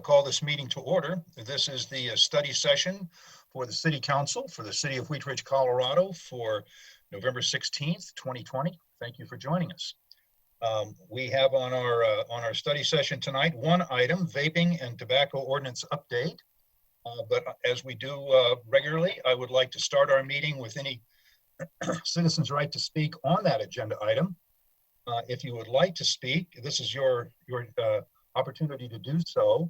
call this meeting to order. This is the study session for the City Council for the City of Wheat Ridge, Colorado for November 16th, 2020. Thank you for joining us. We have on our study session tonight one item, vaping and tobacco ordinance update. But as we do regularly, I would like to start our meeting with any citizen's right to speak on that agenda item. If you would like to speak, this is your opportunity to do so.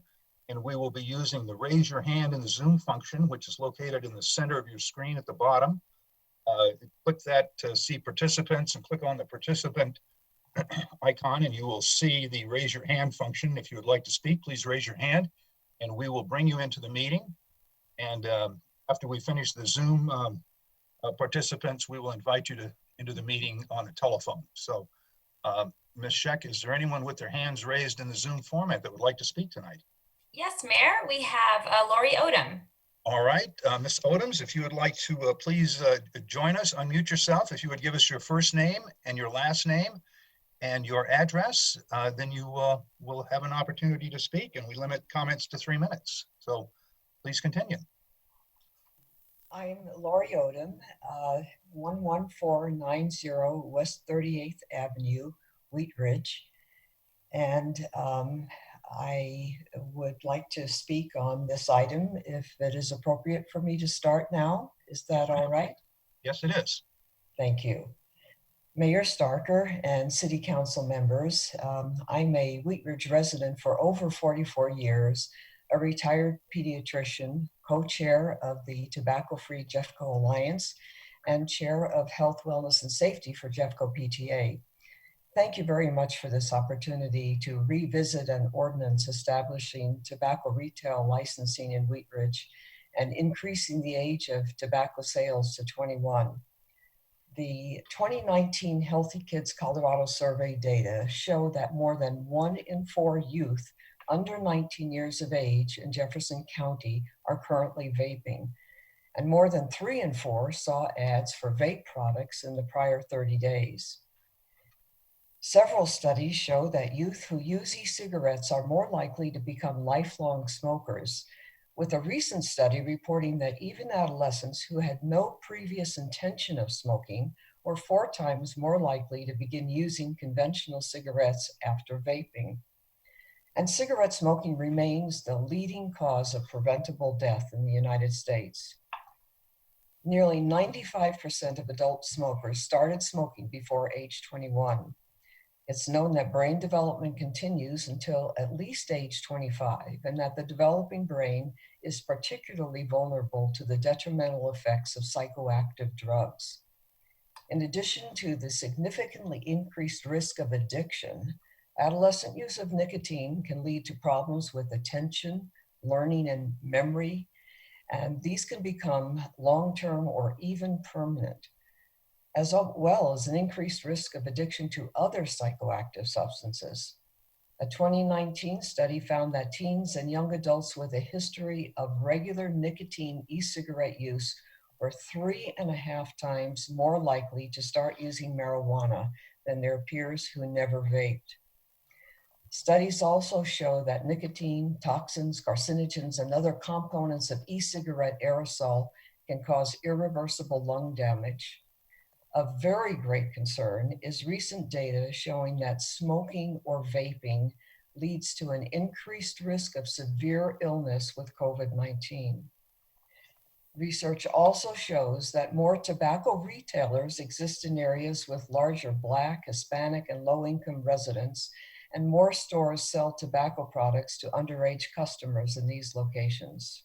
And we will be using the raise your hand in the Zoom function, which is located in the center of your screen at the bottom. Click that to see participants and click on the participant icon and you will see the raise your hand function. If you would like to speak, please raise your hand and we will bring you into the meeting. And after we finish the Zoom participants, we will invite you into the meeting on the telephone. So Ms. Scheck, is there anyone with their hands raised in the Zoom format that would like to speak tonight? Yes, Mayor, we have Laurie Odlum. All right, Ms. Odlum, if you would like to please join us, unmute yourself. If you would give us your first name and your last name and your address, then you will have an opportunity to speak, and we limit comments to 3 minutes. So please continue. I'm Laurie Odlum, 11490 West 38th Avenue, Wheat Ridge. And I would like to speak on this item if it is appropriate for me to start now. Is that all right? Yes, it is. Thank you. Mayor Starker and City Council members, I'm a Wheat Ridge resident for over 44 years, a retired pediatrician, co-chair of the Tobacco-Free Jeffco Alliance, and chair of Health, Wellness, and Safety for Jeffco PTA. Thank you very much for this opportunity to revisit an ordinance establishing tobacco retail licensing in Wheat Ridge and increasing the age of tobacco sales to 21. The 2019 Healthy Kids Colorado survey data show that more than 1 in 4 youth under 19 years of age in Jefferson County are currently vaping, and more than 3 in 4 saw ads for vape products in the prior 30 days. Several studies show that youth who use e-cigarettes are more likely to become lifelong smokers, with a recent study reporting that even adolescents who had no previous intention of smoking were 4 times more likely to begin using conventional cigarettes after vaping. And cigarette smoking remains the leading cause of preventable death in the United States. Nearly 95% of adult smokers started smoking before age 21. It's known that brain development continues until at least age 25, and that the developing brain is particularly vulnerable to the detrimental effects of psychoactive drugs. In addition to the significantly increased risk of addiction, adolescent use of nicotine can lead to problems with attention, learning, and memory, and these can become long-term or even permanent, as well as an increased risk of addiction to other psychoactive substances. A 2019 study found that teens and young adults with a history of regular nicotine e-cigarette use were 3.5 times more likely to start using marijuana than their peers who never vaped. Studies also show that nicotine, toxins, carcinogens, and other components of e-cigarette aerosol can cause irreversible lung damage. Of very great concern is recent data showing that smoking or vaping leads to an increased risk of severe illness with COVID-19. Research also shows that more tobacco retailers exist in areas with larger Black, Hispanic, and low-income residents, and more stores sell tobacco products to underage customers in these locations.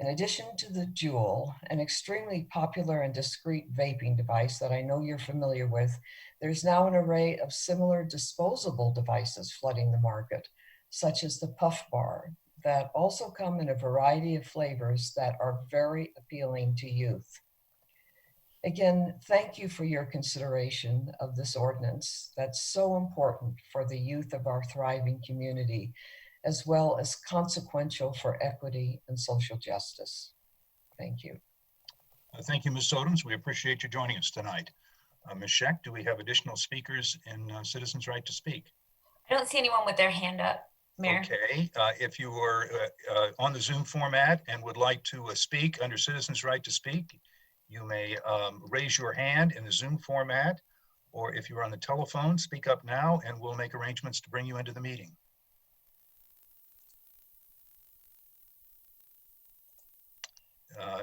In addition to the Juul, an extremely popular and discreet vaping device that I know you're familiar with, there's now an array of similar disposable devices flooding the market, such as the Puff Bar, that also come in a variety of flavors that are very appealing to youth. Again, thank you for your consideration of this ordinance that's so important for the youth of our thriving community, as well as consequential for equity and social justice. Thank you. Thank you, Ms. Odlum. We appreciate you joining us tonight. Ms. Scheck, do we have additional speakers in Citizens' Right to Speak? I don't see anyone with their hand up. Mayor. Okay, if you are on the Zoom format and would like to speak under citizens' right to speak, you may raise your hand in the Zoom format, or if you're on the telephone, speak up now and we'll make arrangements to bring you into the meeting.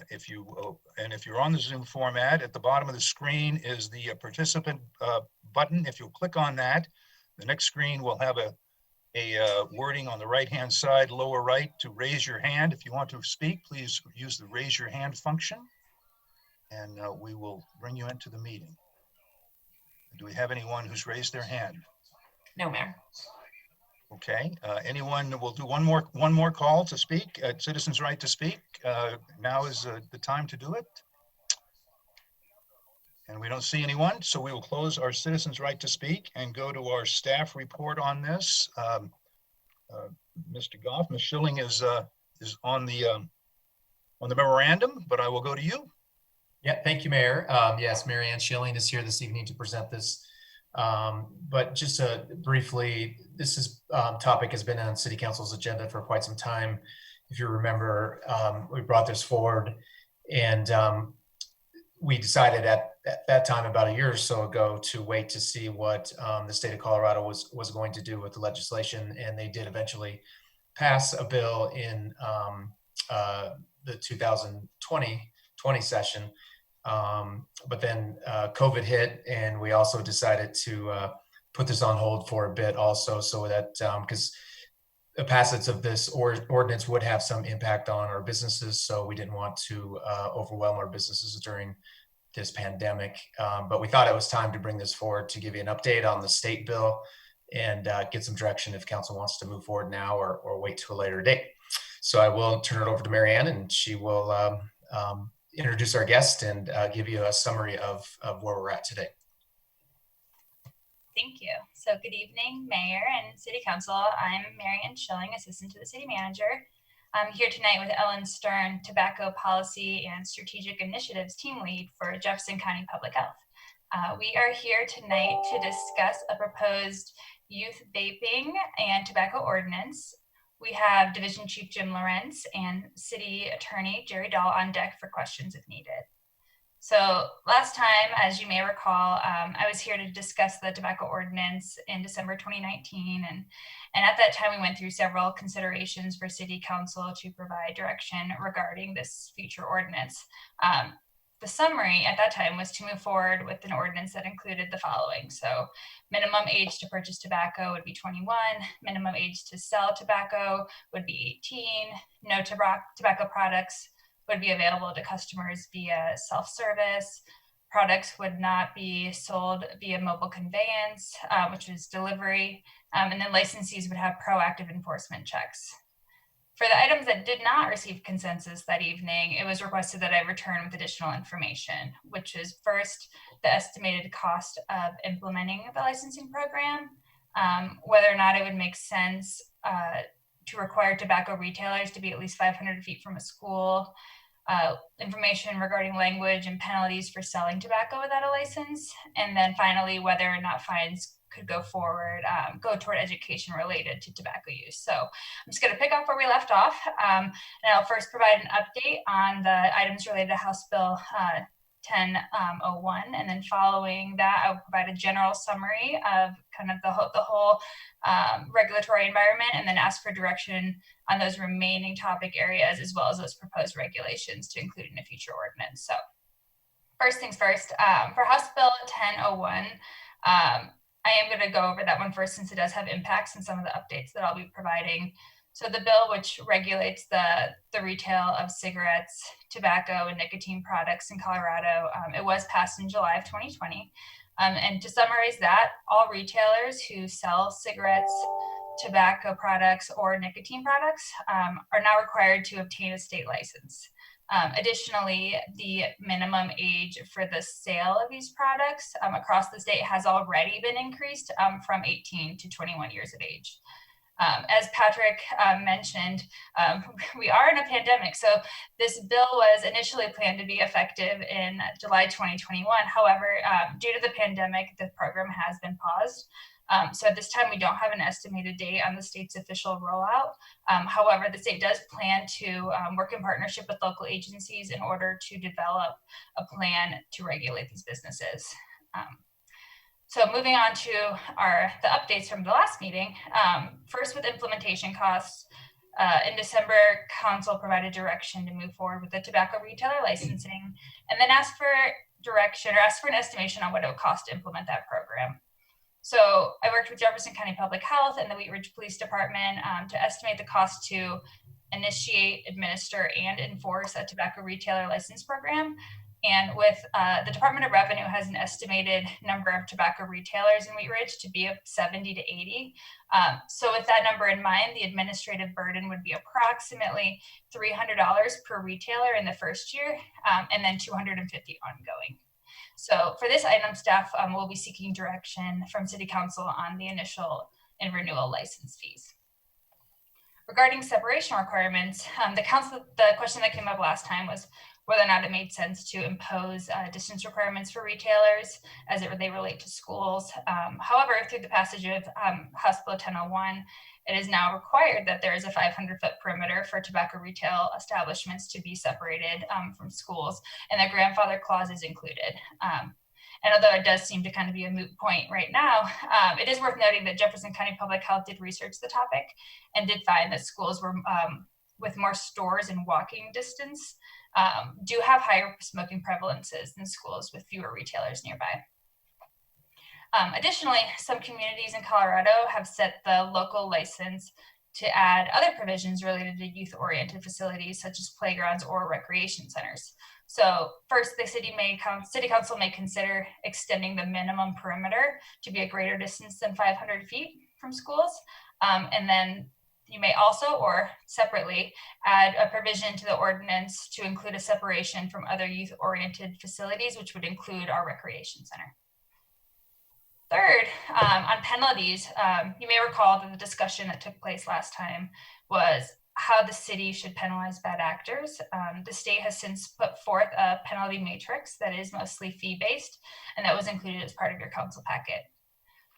If you're on the Zoom format, at the bottom of the screen is the participant button. If you'll click on that, the next screen will have a wording on the right-hand side, lower right, to raise your hand. If you want to speak, please use the raise your hand function, and we will bring you into the meeting. Do we have anyone who's raised their hand? No, Mayor. Okay, anyone, we'll do one more call to speak, citizens' right to speak. Now is the time to do it. And we don't see anyone, so we will close our citizens' right to speak and go to our staff report on this. Mr. Goff, Ms. Schilling is on the memorandum, but I will go to you. Yeah, thank you, Mayor. Yes, Mary Ann Schilling is here this evening to present this. But just briefly, this topic has been on City Council's agenda for quite some time. If you remember, we brought this forward, and we decided at that time, about a year or so ago, to wait to see what the state of Colorado was going to do with the legislation, and they did eventually pass a bill in the 2020 session. But then COVID hit, and we also decided to put this on hold for a bit also, so that because the passage of this ordinance would have some impact on our businesses, so we didn't want to overwhelm our businesses during this pandemic. But we thought it was time to bring this forward to give you an update on the state bill and get some direction if council wants to move forward now or wait to a later date. So I will turn it over to Mary Ann, and she will introduce our guest and give you a summary of where we're at today. Thank you. So good evening, Mayor and City Council. I'm Mary Ann Schilling, Assistant to the City Manager. I'm here tonight with Ellen Stern, Tobacco Policy and Strategic Initiatives Team Lead for Jefferson County Public Health. We are here tonight to discuss a proposed youth vaping and tobacco ordinance. We have Division Chief Jim Lawrence and City Attorney Jerry Dahl on deck for questions if needed. So last time, as you may recall, I was here to discuss the tobacco ordinance in December 2019. And at that time, we went through several considerations for City Council to provide direction regarding this future ordinance. The summary at that time was to move forward with an ordinance that included the following. So minimum age to purchase tobacco would be 21, minimum age to sell tobacco would be 18, no tobacco products would be available to customers via self-service. Products would not be sold via mobile conveyance, which is delivery, and then licensees would have proactive enforcement checks. For the items that did not receive consensus that evening, it was requested that I return with additional information, which is first, the estimated cost of implementing the licensing program, whether or not it would make sense to require tobacco retailers to be at least 500 feet from a school, information regarding language and penalties for selling tobacco without a license, and then finally, whether or not fines could go toward education related to tobacco use. So I'm just going to pick up where we left off, and I'll first provide an update on the items related to House Bill 1001, and then following that, I'll provide a general summary of kind of the whole regulatory environment, and then ask for direction on those remaining topic areas, as well as those proposed regulations to include in a future ordinance. So first things first, for House Bill 1001, I am going to go over that one first, since it does have impacts and some of the updates that I'll be providing. So the bill, which regulates the retail of cigarettes, tobacco, and nicotine products in Colorado, it was passed in July of 2020. And to summarize that, all retailers who sell cigarettes, tobacco products, or nicotine products are now required to obtain a state license. Additionally, the minimum age for the sale of these products across the state has already been increased from 18 to 21 years of age. As Patrick mentioned, we are in a pandemic, so this bill was initially planned to be effective in July 2021. However, due to the pandemic, the program has been paused. So at this time, we don't have an estimated date on the state's official rollout. However, the state does plan to work in partnership with local agencies in order to develop a plan to regulate these businesses. So moving on to the updates from the last meeting. First, with implementation costs, in December, Council provided direction to move forward with the tobacco retailer licensing, and then asked for an estimation on what it would cost to implement that program. So I worked with Jefferson County Public Health and the Wheat Ridge Police Department to estimate the cost to initiate, administer, and enforce a tobacco retailer license program. And with the Department of Revenue has an estimated number of tobacco retailers in Wheat Ridge to be 70 to 80. So with that number in mind, the administrative burden would be approximately $300 per retailer in the first year, and then $250 ongoing. So for this item, staff will be seeking direction from City Council on the initial and renewal license fees. Regarding separation requirements, the question that came up last time was whether or not it made sense to impose distance requirements for retailers as they relate to schools. However, through the passage of House Bill 1001, it is now required that there is a 500-foot perimeter for tobacco retail establishments to be separated from schools, and the grandfather clause is included. And although it does seem to kind of be a moot point right now, it is worth noting that Jefferson County Public Health did research the topic and did find that schools were with more stores in walking distance do have higher smoking prevalences than schools with fewer retailers nearby. Additionally, some communities in Colorado have set the local license to add other provisions related to youth-oriented facilities such as playgrounds or recreation centers. So first, the City Council may consider extending the minimum perimeter to be a greater distance than 500 feet from schools. And then you may also, or separately, add a provision to the ordinance to include a separation from other youth-oriented facilities, which would include our recreation center. Third, on penalties, you may recall that the discussion that took place last time was how the city should penalize bad actors. The state has since put forth a penalty matrix that is mostly fee-based, and that was included as part of your council packet.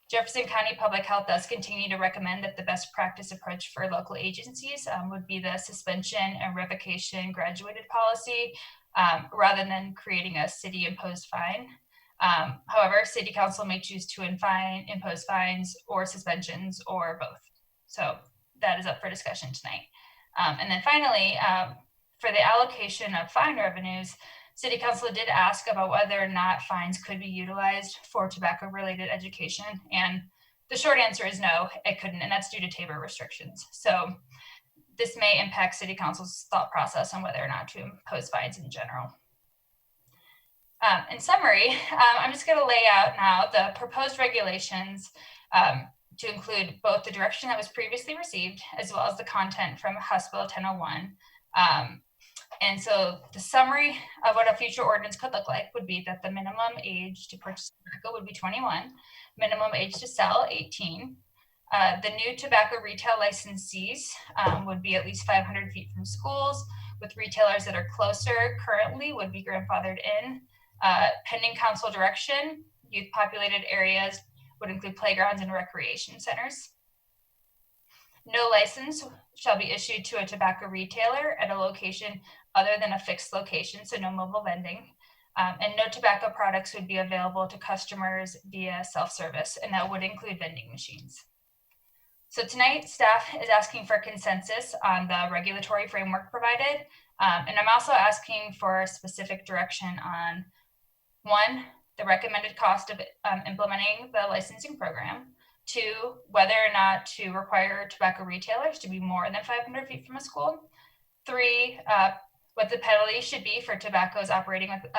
Jefferson County Public Health does continue to recommend that the best practice approach for local agencies would be the suspension and revocation graduated policy rather than creating a city-imposed fine. However, City Council may choose to impose fines or suspensions or both. So that is up for discussion tonight. And then finally, for the allocation of fine revenues, City Council did ask about whether or not fines could be utilized for tobacco-related education. And the short answer is no, it couldn't, and that's due to TABOR restrictions. So this may impact City Council's thought process on whether or not to impose fines in general. In summary, I'm just going to lay out now the proposed regulations to include both the direction that was previously received as well as the content from House Bill 1001. And so the summary of what a future ordinance could look like would be that the minimum age to purchase tobacco would be 21, minimum age to sell 18. The new tobacco retail licensees would be at least 500 feet from schools, with retailers that are closer currently would be grandfathered in. Pending council direction, youth populated areas would include playgrounds and recreation centers. No license shall be issued to a tobacco retailer at a location other than a fixed location, so no mobile vending. And no tobacco products would be available to customers via self-service, and that would include vending machines. So tonight, staff is asking for consensus on the regulatory framework provided, and I'm also asking for specific direction on 1, the recommended cost of implementing the licensing program, 2, whether or not to require tobacco retailers to be more than 500 feet from a school, 3, what the penalty should be for tobaccos operating with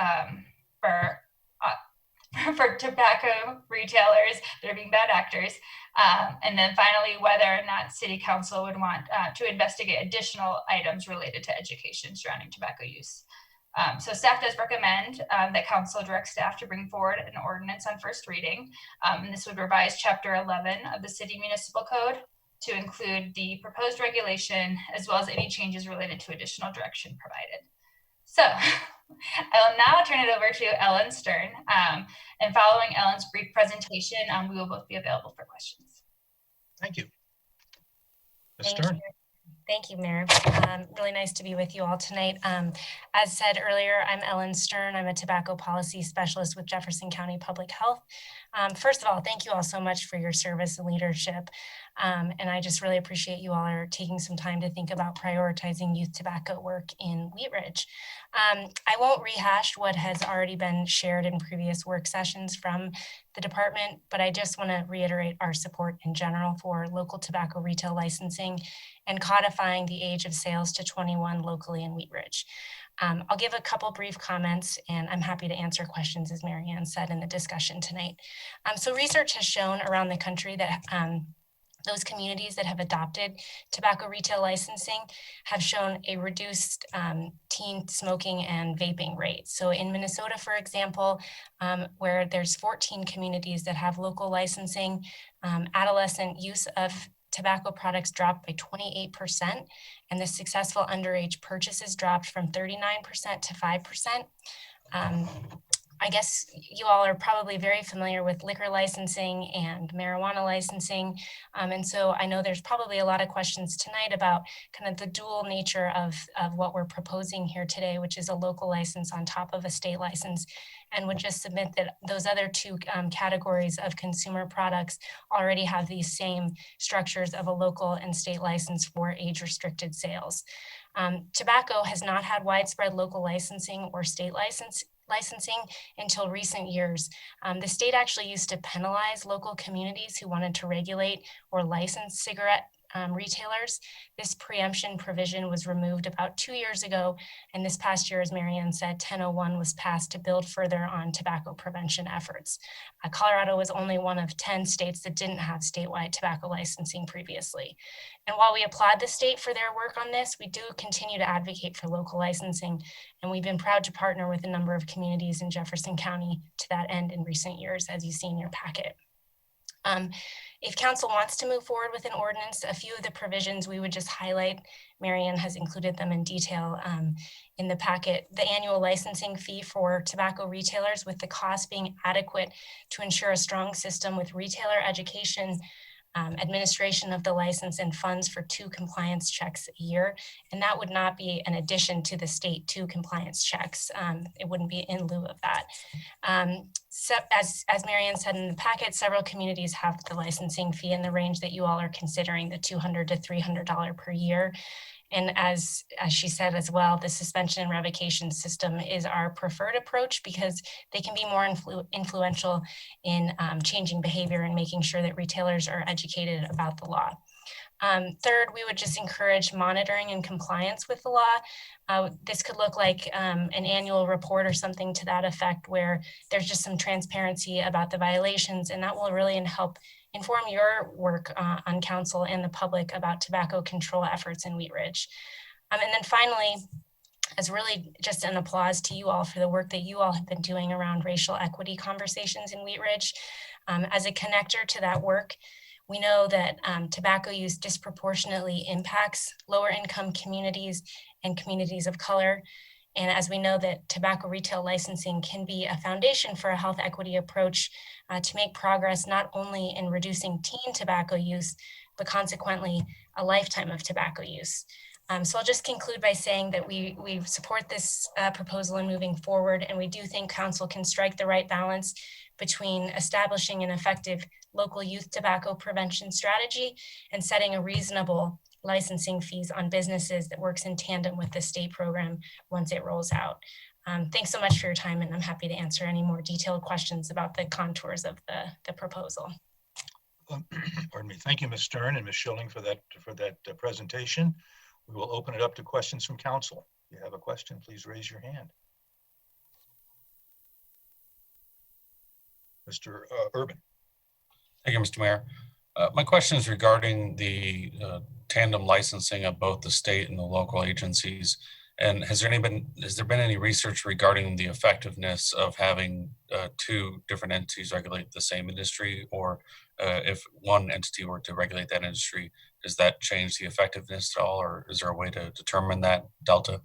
for tobacco retailers that are being bad actors, and then finally whether or not City Council would want to investigate additional items related to education surrounding tobacco use. So staff does recommend that council direct staff to bring forward an ordinance on first reading. And this would revise chapter 11 of the city municipal code to include the proposed regulation as well as any changes related to additional direction provided. So I will now turn it over to Ellen Stern. And following Ellen's brief presentation, we will both be available for questions. Thank you. Ms. Thank Stern. you. Thank you, Mayor. Really nice to be with you all tonight. As said earlier, I'm Ellen Stern. I'm a tobacco policy specialist with Jefferson County Public Health. First of all, thank you all so much for your service and leadership. And I just really appreciate you all are taking some time to think about prioritizing youth tobacco work in Wheat Ridge. I won't rehash what has already been shared in previous work sessions from the department, but I just want to reiterate our support in general for local tobacco retail licensing and codifying the age of sales to 21 locally in Wheat Ridge. I'll give a couple brief comments, and I'm happy to answer questions, as Marianne said in the discussion tonight. So research has shown around the country that those communities that have adopted tobacco retail licensing have shown a reduced teen smoking and vaping rate. So in Minnesota, for example, where there's 14 communities that have local licensing, adolescent use of tobacco products dropped by 28%, and the successful underage purchases dropped from 39% to 5%. I guess you all are probably very familiar with liquor licensing and marijuana licensing. And so I know there's probably a lot of questions tonight about kind of the dual nature of what we're proposing here today, which is a local license on top of a state license, and would just submit that those other two categories of consumer products already have these same structures of a local and state license for age-restricted sales. Tobacco has not had widespread local licensing or state licensing until recent years. The state actually used to penalize local communities who wanted to regulate or license cigarette retailers. This preemption provision was removed about 2 years ago, and this past year, as Marianne said, 1001 was passed to build further on tobacco prevention efforts. Colorado was only one of 10 states that didn't have statewide tobacco licensing previously. And while we applaud the state for their work on this, we do continue to advocate for local licensing, and we've been proud to partner with a number of communities in Jefferson County to that end in recent years, as you see in your packet. If council wants to move forward with an ordinance, a few of the provisions we would just highlight, Marianne has included them in detail in the packet. The annual licensing fee for tobacco retailers, with the cost being adequate to ensure a strong system with retailer education, administration of the license, and funds for 2 compliance checks a year. And that would not be an addition to the state 2 compliance checks. It wouldn't be in lieu of that. So as Marianne said in the packet, several communities have the licensing fee in the range that you all are considering, the $200 to $300 per year. And as she said as well, the suspension and revocation system is our preferred approach because they can be more influential in changing behavior and making sure that retailers are educated about the law. Third, we would just encourage monitoring and compliance with the law. This could look like an annual report or something to that effect, where there's just some transparency about the violations, and that will really help inform your work on council and the public about tobacco control efforts in Wheat Ridge. And then finally, as really just an applause to you all for the work that you all have been doing around racial equity conversations in Wheat Ridge. As a connector to that work, we know that tobacco use disproportionately impacts lower income communities and communities of color. And as we know that tobacco retail licensing can be a foundation for a health equity approach to make progress not only in reducing teen tobacco use, but consequently a lifetime of tobacco use. So I'll just conclude by saying that we support this proposal and moving forward, and we do think council can strike the right balance between establishing an effective local youth tobacco prevention strategy and setting a reasonable licensing fees on businesses that works in tandem with the state program once it rolls out. Thanks so much for your time, and I'm happy to answer any more detailed questions about the contours of the proposal. Pardon me. Thank you, Ms. Stern and Ms. Schilling for that presentation. We will open it up to questions from council. If you have a question, please raise your hand. Mr. Urban. Thank you, Mr. Mayor. My question is regarding the tandem licensing of both the state and the local agencies. And has there been any research regarding the effectiveness of having 2 different entities regulate the same industry, or if one entity were to regulate that industry, does that change the effectiveness at all, or is there a way to determine that delta?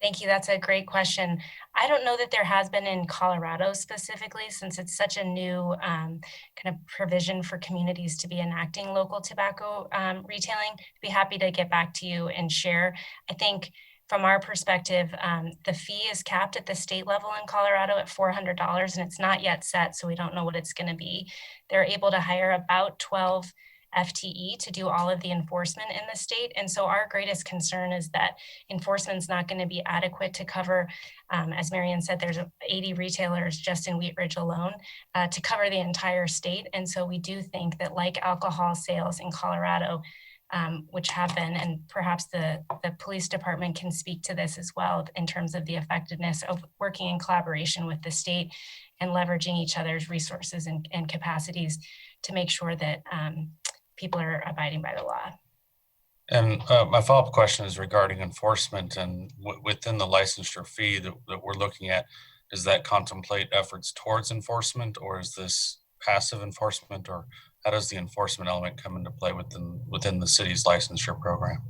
Thank you. That's a great question. I don't know that there has been in Colorado specifically, since it's such a new kind of provision for communities to be enacting local tobacco retailing. I'd be happy to get back to you and share. I think from our perspective, the fee is capped at the state level in Colorado at $400, and it's not yet set, so we don't know what it's going to be. They're able to hire about 12 FTE to do all of the enforcement in the state. And so our greatest concern is that enforcement is not going to be adequate to cover, as Marianne said, there's 80 retailers just in Wheat Ridge alone to cover the entire state. And so we do think that, like alcohol sales in Colorado, which have been, and perhaps the police department can speak to this as well in terms of the effectiveness of working in collaboration with the state and leveraging each other's resources and capacities to make sure that people are abiding by the law. And my follow-up question is regarding enforcement, and within the licensure fee that we're looking at, does that contemplate efforts towards enforcement, or is this passive enforcement, or how does the enforcement element come into play within the city's licensure program?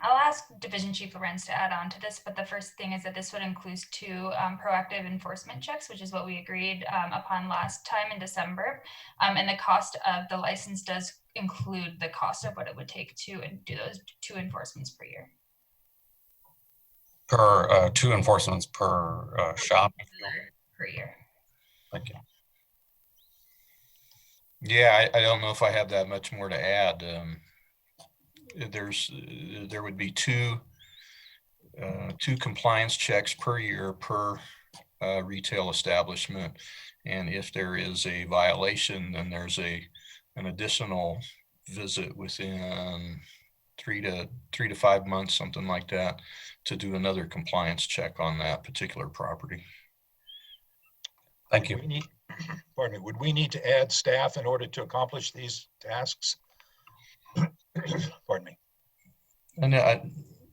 I'll ask Division Chief Lorenz to add on to this, but the first thing is that this would include 2 proactive enforcement checks, which is what we agreed upon last time in December. And the cost of the license does include the cost of what it would take to do those 2 enforcements per year. Per 2 enforcements per shop? Per year. Thank you. Yeah, I don't know if I have that much more to add. There would be two compliance checks per year per retail establishment, and if there is a violation, then there's an additional visit within 3 to 5 months, something like that, to do another compliance check on that particular property. Thank you. Pardon me, would we need to add staff in order to accomplish these tasks? Pardon me. And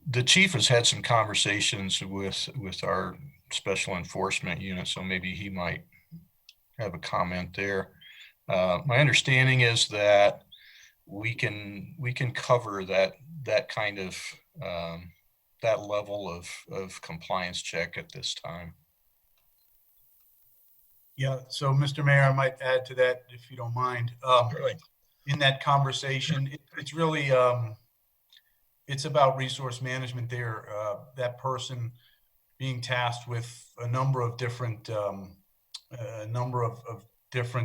the chief has had some conversations with our special enforcement unit, so maybe he might have a comment there. My understanding is that we can cover that kind of that level of compliance check at this time. Yeah, so Mr. Mayor, I might add to that if you don't mind. Really? In that conversation, it's really, it's about resource management there. That person being tasked with a number of different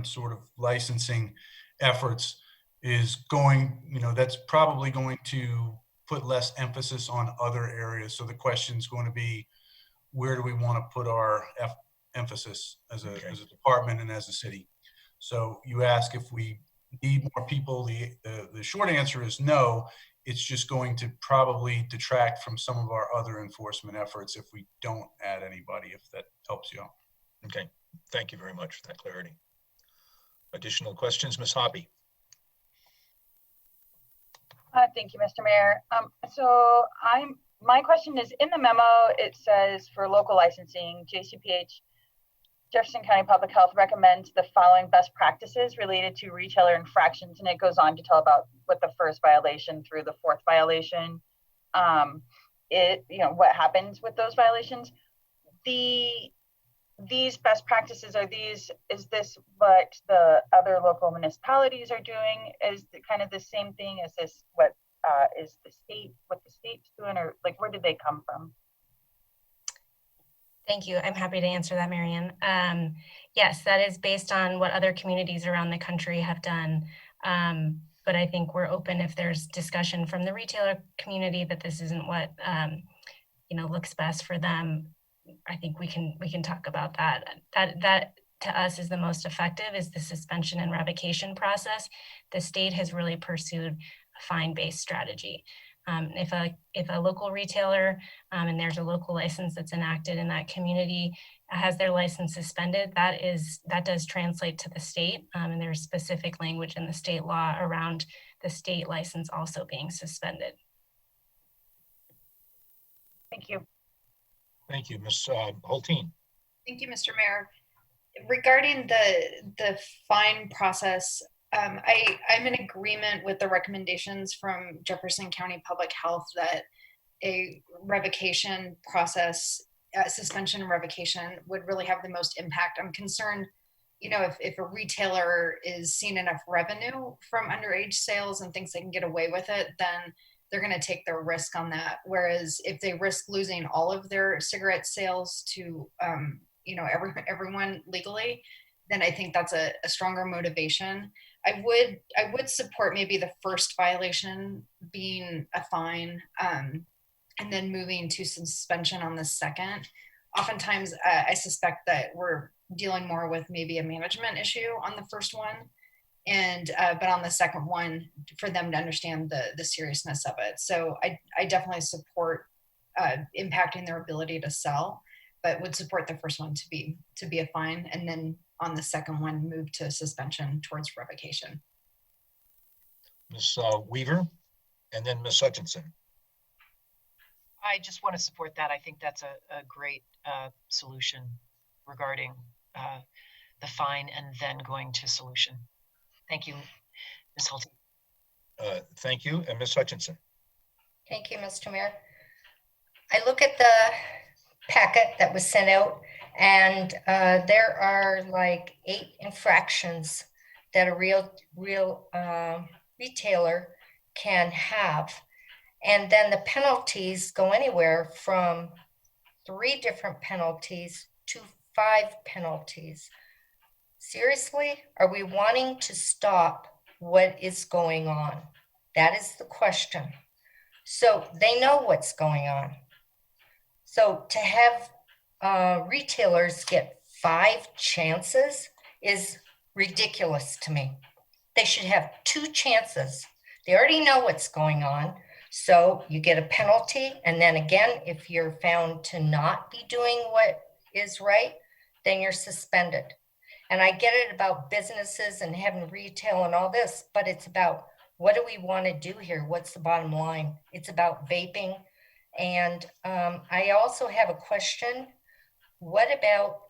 sort of licensing efforts is going, that's probably going to put less emphasis on other areas. So the question is going to be, where do we want to put our emphasis as a department and as a city? So you ask if we need more people. The short answer is no. It's just going to probably detract from some of our other enforcement efforts if we don't add anybody, if that helps you out. Okay, thank you very much for that clarity. Additional questions, Ms. Hoppy? Thank you, Mr. Mayor. My question is, in the memo, it says for local licensing, JCPH, Jefferson County Public Health recommends the following best practices related to retailer infractions, and it goes on to tell about what the first violation through the 4th violation, what happens with those violations. These best practices is this what the other local municipalities are doing? Is it kind of the same thing? Is this what the state's doing, or like, where did they come from? Thank you. I'm happy to answer that, Marianne. Yes, that is based on what other communities around the country have done. But I think we're open if there's discussion from the retailer community that this isn't what looks best for them. I think we can talk about that. That to us is the most effective is the suspension and revocation process. The state has really pursued a fine-based strategy. If a local retailer and there's a local license that's enacted in that community has their license suspended, that does translate to the state, and there's specific language in the state law around the state license also being suspended. Thank you. Thank you, Ms. Hulteen. Thank you, Mr. Mayor. Regarding the fine process, I'm in agreement with the recommendations from Jefferson County Public Health that a revocation process, suspension and revocation would really have the most impact. I'm concerned, if a retailer is seeing enough revenue from underage sales and thinks they can get away with it, then they're going to take their risk on that. Whereas if they risk losing all of their cigarette sales to, everyone legally, then I think that's a stronger motivation. I would support maybe the first violation being a fine, and then moving to suspension on the second. Oftentimes, I suspect that we're dealing more with maybe a management issue on the first one, and but on the second one, for them to understand the seriousness of it. So I definitely support impacting their ability to sell, but would support the first one to be a fine, and then on the second one, move to suspension towards revocation. Ms. Weaver, and then Ms. Hutchinson. I just want to support that. I think that's a great solution regarding the fine and then going to solution. Thank you, Ms. Hulty. Thank you. And Ms. Hutchinson. Thank you, Mr. Mayor. I look at the packet that was sent out, and there are like 8 infractions that a real retailer can have. And then the penalties go anywhere from 3 different penalties to 5 penalties. Seriously, are we wanting to stop what is going on? That is the question. So they know what's going on. So to have retailers get 5 chances is ridiculous to me. They should have 2 chances. They already know what's going on. So you get a penalty. And then again, if you're found to not be doing what is right, then you're suspended. And I get it about businesses and having retail and all this, but it's about what do we want to do here? What's the bottom line? It's about vaping. And I also have a question. What about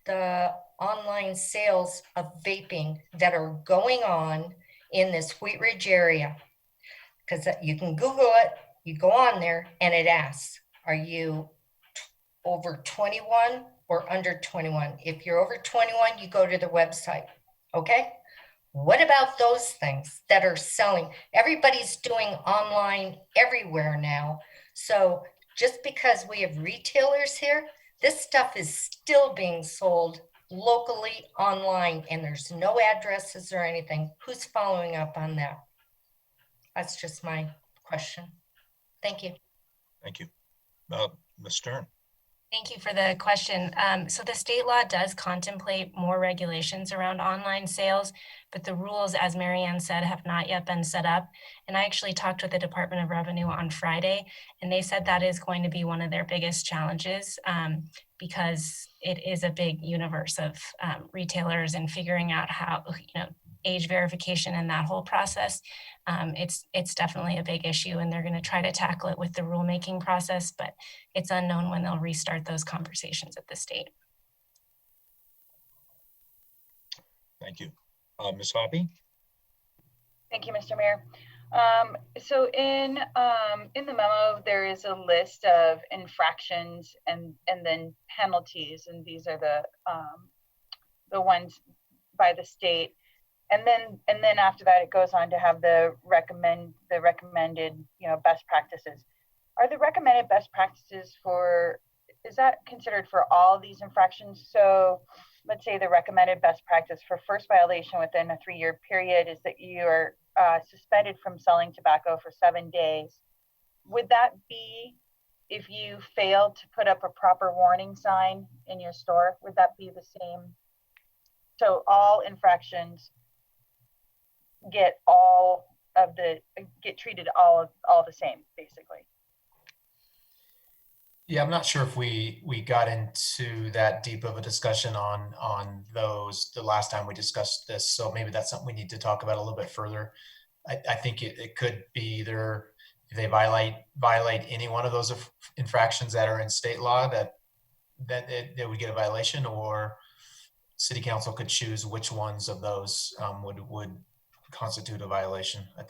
the online sales of vaping that are going on in this Wheat Ridge area? Because you can Google it, you go on there and it asks, are you over 21 or under 21? If you're over 21, you go to the website, okay? What about those things that are selling? Everybody's doing online everywhere now. So just because we have retailers here, this stuff is still being sold locally online and there's no addresses or anything. Who's following up on that? That's just my question. Thank you. Thank you. Ms. Stern. Thank you for the question. So the state law does contemplate more regulations around online sales, but the rules, as Marianne said, have not yet been set up. And I actually talked with the Department of Revenue on Friday, and they said that is going to be one of their biggest challenges because it is a big universe of retailers and figuring out how, age verification and that whole process. It's definitely a big issue, and they're going to try to tackle it with the rulemaking process, but it's unknown when they'll restart those conversations at the state. Thank you. Ms. Hoppy. Thank you, Mr. Mayor. So in the memo, there is a list of infractions and then penalties, and these are the ones by the state. And then after that, it goes on to have the recommended, best practices. Are the recommended best practices is that considered for all these infractions? So let's say the recommended best practice for first violation within a 3-year period is that you are suspended from selling tobacco for 7 days. Would that be if you fail to put up a proper warning sign in your store? Would that be the same? So all infractions get treated all the same, basically. Yeah, I'm not sure if we got into that deep of a discussion on those the last time we discussed this. So maybe that's something we need to talk about a little bit further. I think it could be either if they violate any one of those infractions that are in state law that they would get a violation, or city council could choose which ones of those would constitute a violation. I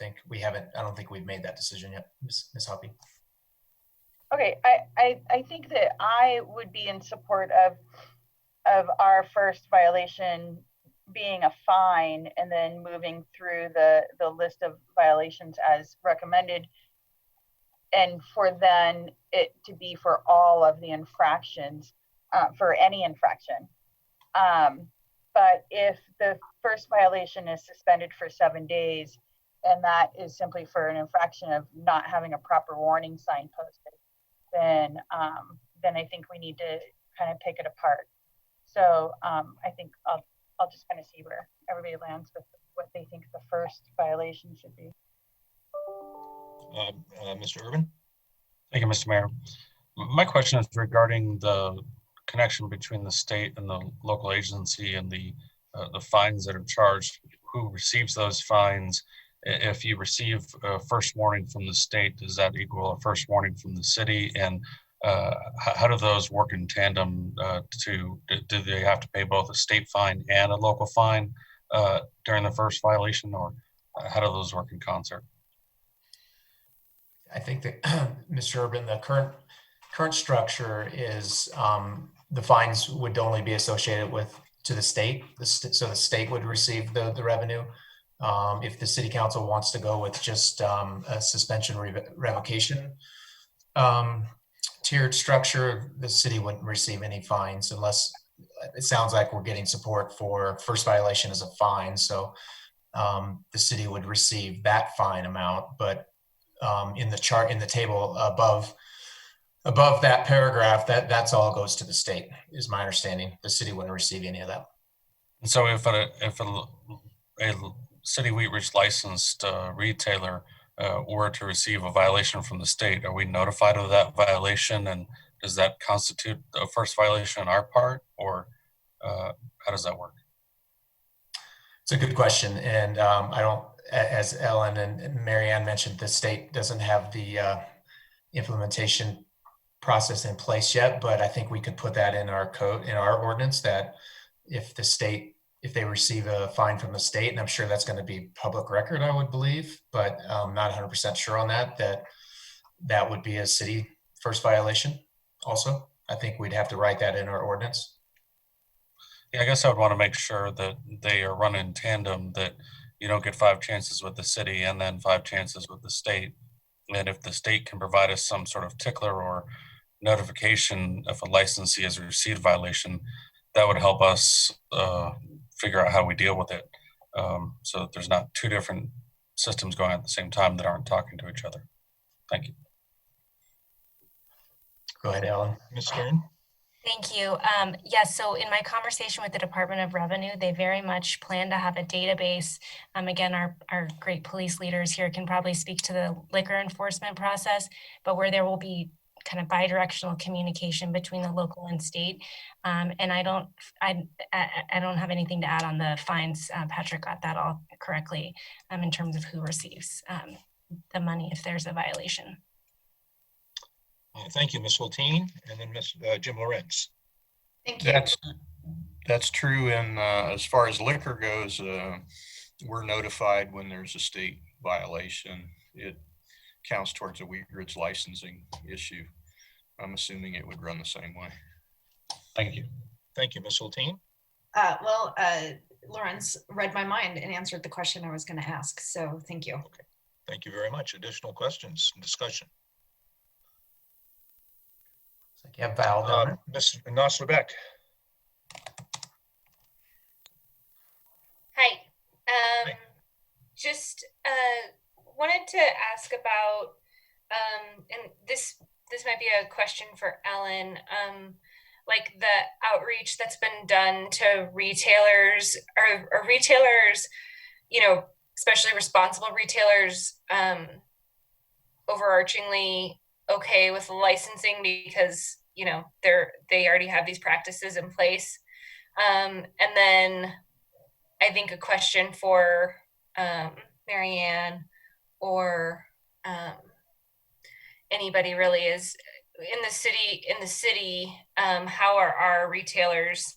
don't think we've made that decision yet, Ms. Hoppy. Okay, I think that I would be in support of our first violation being a fine and then moving through the list of violations as recommended, and for then it to be for all of the infractions, for any infraction. But if the first violation is suspended for 7 days, and that is simply for an infraction of not having a proper warning sign posted, then I think we need to kind of pick it apart. So I think I'll just kind of see where everybody lands with what they think the first violation should be. Mr. Urban? Thank you, Mr. Mayor. My question is regarding the connection between the state and the local agency and the fines that are charged. Who receives those fines? If you receive a first warning from the state, does that equal a first warning from the city? And how do those work in tandem? Do they have to pay both a state fine and a local fine during the first violation, or how do those work in concert? I think that Mr. Urban, the current structure is the fines would only be associated to the state. So the state would receive the revenue. If the city council wants to go with just a suspension revocation tiered structure, the city wouldn't receive any fines unless it sounds like we're getting support for first violation as a fine. So the city would receive that fine amount, but in the chart, in the table above that paragraph, that's all goes to the state, is my understanding. The city wouldn't receive any of that. And so if a City Wheat Ridge licensed retailer were to receive a violation from the state, are we notified of that violation? And does that constitute a first violation on our part, or how does that work? It's a good question. And I don't, as Ellen and Marianne mentioned, the state doesn't have the implementation process in place yet, but I think we could put that in our code, in our ordinance, that if they receive a fine from the state, and I'm sure that's going to be public record, I would believe, but I'm not 100% sure on that would be a city first violation also. I think we'd have to write that in our ordinance. Yeah, I guess I would want to make sure that they are run in tandem, that you don't get 5 chances with the city and then 5 chances with the state. And if the state can provide us some sort of tickler or notification if a licensee has received a violation, that would help us figure out how we deal with it, so that there's not 2 different systems going at the same time that aren't talking to each other. Thank you. Go ahead, Ellen. Ms. Stern? Thank you. Yes, so in my conversation with the Department of Revenue, they very much plan to have a database. Again, our great police leaders here can probably speak to the liquor enforcement process, but where there will be kind of bi-directional communication between the local and state. And I don't have anything to add on the fines. Patrick got that all correctly in terms of who receives the money if there's a violation. Thank you, Ms. Hulteen, and then Jim Lorenz. Thank you. That's true. And as far as liquor goes, we're notified when there's a state violation. It counts towards a Wheat Ridge licensing issue. I'm assuming it would run the same way. Thank you. Thank you, Ms. Hulteen. Lawrence read my mind and answered the question I was going to ask. So thank you. Okay. Thank you very much. Additional questions and discussion? Yeah, Val. Ms. Noslebeck. Hi. Hi. Just wanted to ask about, and this might be a question for Ellen, like the outreach that's been done to retailers. Are retailers, especially responsible retailers, overarchingly okay with licensing because they already have these practices in place? And then I think a question for Marianne or anybody really is, in the city, how are our retailers,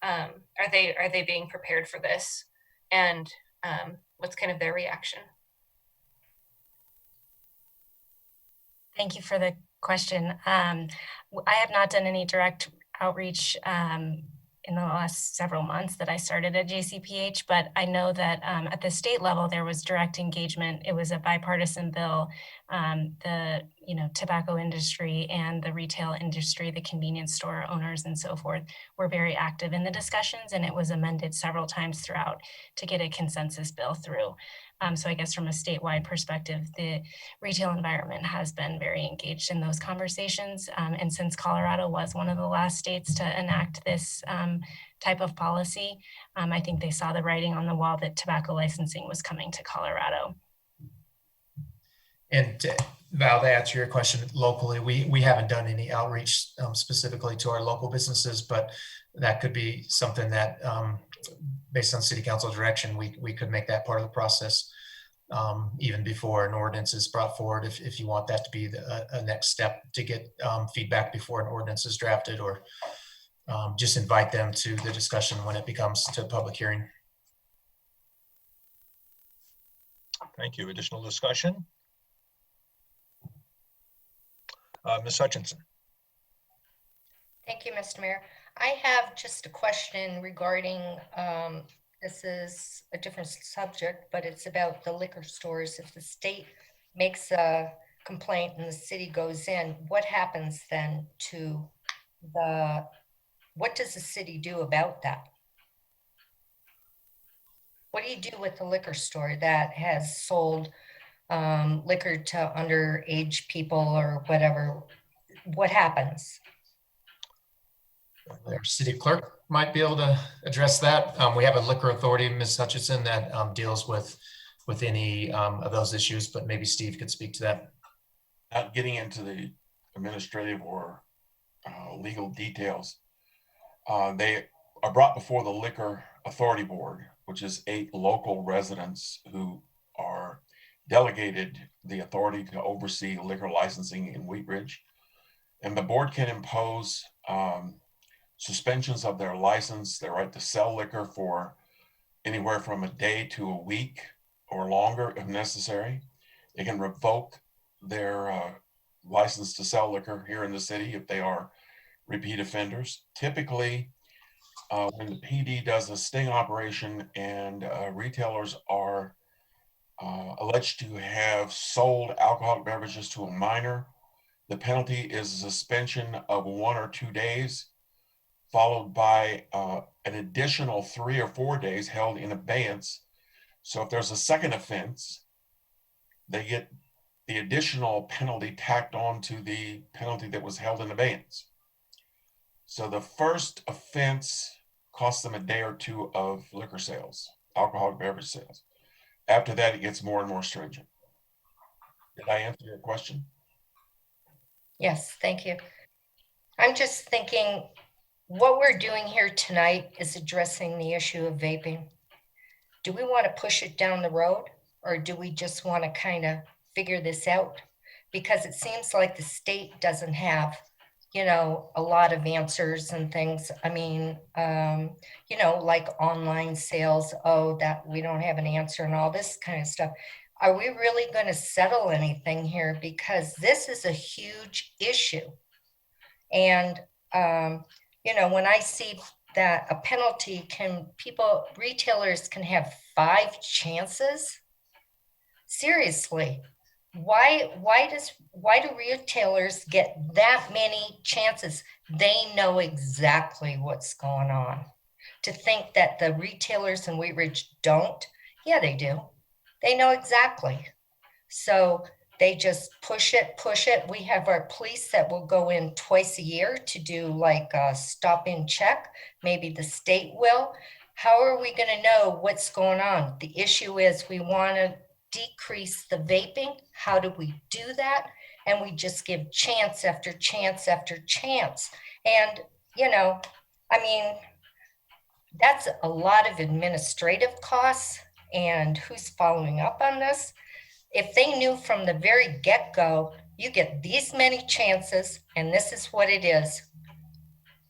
are they being prepared for this, and what's kind of their reaction? Thank you for the question. I have not done any direct outreach in the last several months that I started at JCPH, but I know that at the state level, there was direct engagement. It was a bipartisan bill. The tobacco industry and the retail industry, the convenience store owners and so forth, were very active in the discussions, and it was amended several times throughout to get a consensus bill through. So I guess from a statewide perspective, the retail environment has been very engaged in those conversations. And since Colorado was one of the last states to enact this type of policy, I think they saw the writing on the wall that tobacco licensing was coming to Colorado. And Val, to answer your question, locally, we haven't done any outreach specifically to our local businesses, but that could be something that, based on city council direction, we could make that part of the process even before an ordinance is brought forward, if you want that to be a next step to get feedback before an ordinance is drafted, or just invite them to the discussion when it becomes to public hearing. Thank you. Additional discussion? Ms. Hutchinson. Thank you, Mr. Mayor. I have just a question regarding, this is a different subject, but it's about the liquor stores. If the state makes a complaint and the city goes in, what happens then to what does the city do about that? What do you do with the liquor store that has sold liquor to underage people or whatever? What happens? Our city clerk might be able to address that. We have a liquor authority, Ms. Hutchinson, that deals with any of those issues, but maybe Steve could speak to that. Not getting into the administrative or legal details, they are brought before the Liquor Authority Board, which is 8 local residents who are delegated the authority to oversee liquor licensing in Wheat Ridge. And the board can impose suspensions of their license, their right to sell liquor for anywhere from a day to a week or longer if necessary. They can revoke their license to sell liquor here in the city if they are repeat offenders. Typically, when the PD does a sting operation and retailers are alleged to have sold alcoholic beverages to a minor, the penalty is a suspension of 1 or 2 days, followed by an additional 3 or 4 days held in abeyance. So if there's a second offense, they get the additional penalty tacked on to the penalty that was held in abeyance. So the first offense costs them a day or 2 of liquor sales, alcoholic beverage sales. After that, it gets more and more stringent. Did I answer your question? Yes, thank you. I'm just thinking what we're doing here tonight is addressing the issue of vaping. Do we want to push it down the road, or do we just want to kind of figure this out? Because it seems like the state doesn't have, a lot of answers and things. I mean, like online sales, that we don't have an answer and all this kind of stuff. Are we really going to settle anything here? Because this is a huge issue. And, when I see that a penalty retailers can have 5 chances. Seriously, why do retailers get that many chances? They know exactly what's going on. To think that the retailers in Wheat Ridge don't, yeah, they do. They know exactly. So they just push it. We have our police that will go in twice a year to do like a stop-in check. Maybe the state will. How are we going to know what's going on? The issue is we want to decrease the vaping. How do we do that? And we just give chance after chance after chance. And, that's a lot of administrative costs. And who's following up on this? If they knew from the very get-go, you get these many chances and this is what it is,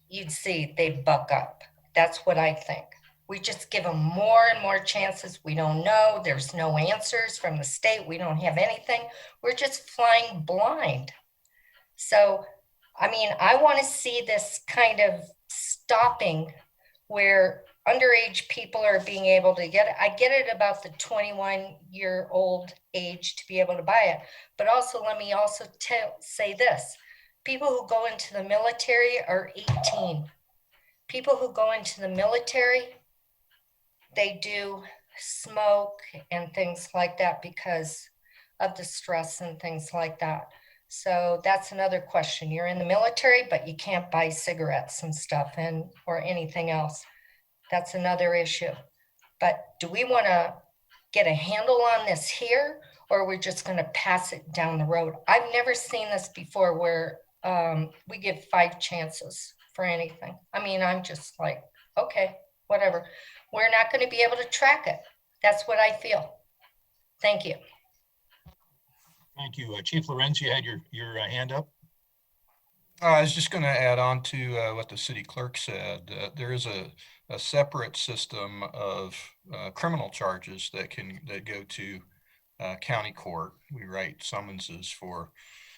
you'd see they'd buck up. That's what I think. We just give them more and more chances. We don't know. There's no answers from the state. We don't have anything. We're just flying blind. So, I mean, I want to see this kind of stopping where underage people are being able to get it. I get it about the 21-year-old age to be able to buy it, but also let me also say this. People who go into the military are 18. People who go into the military, they do smoke and things like that because of the stress and things like that. So that's another question. You're in the military, but you can't buy cigarettes and stuff or anything else. That's another issue. But do we want to get a handle on this here, or we're just going to pass it down the road? I've never seen this before where we give 5 chances for anything. I mean, I'm just like, okay, whatever. We're not going to be able to track it. That's what I feel. Thank you. Thank you. Chief Lorenz, you had your hand up. I was just going to add on to what the city clerk said. There is a separate system of criminal charges that go to county court. We write summonses for,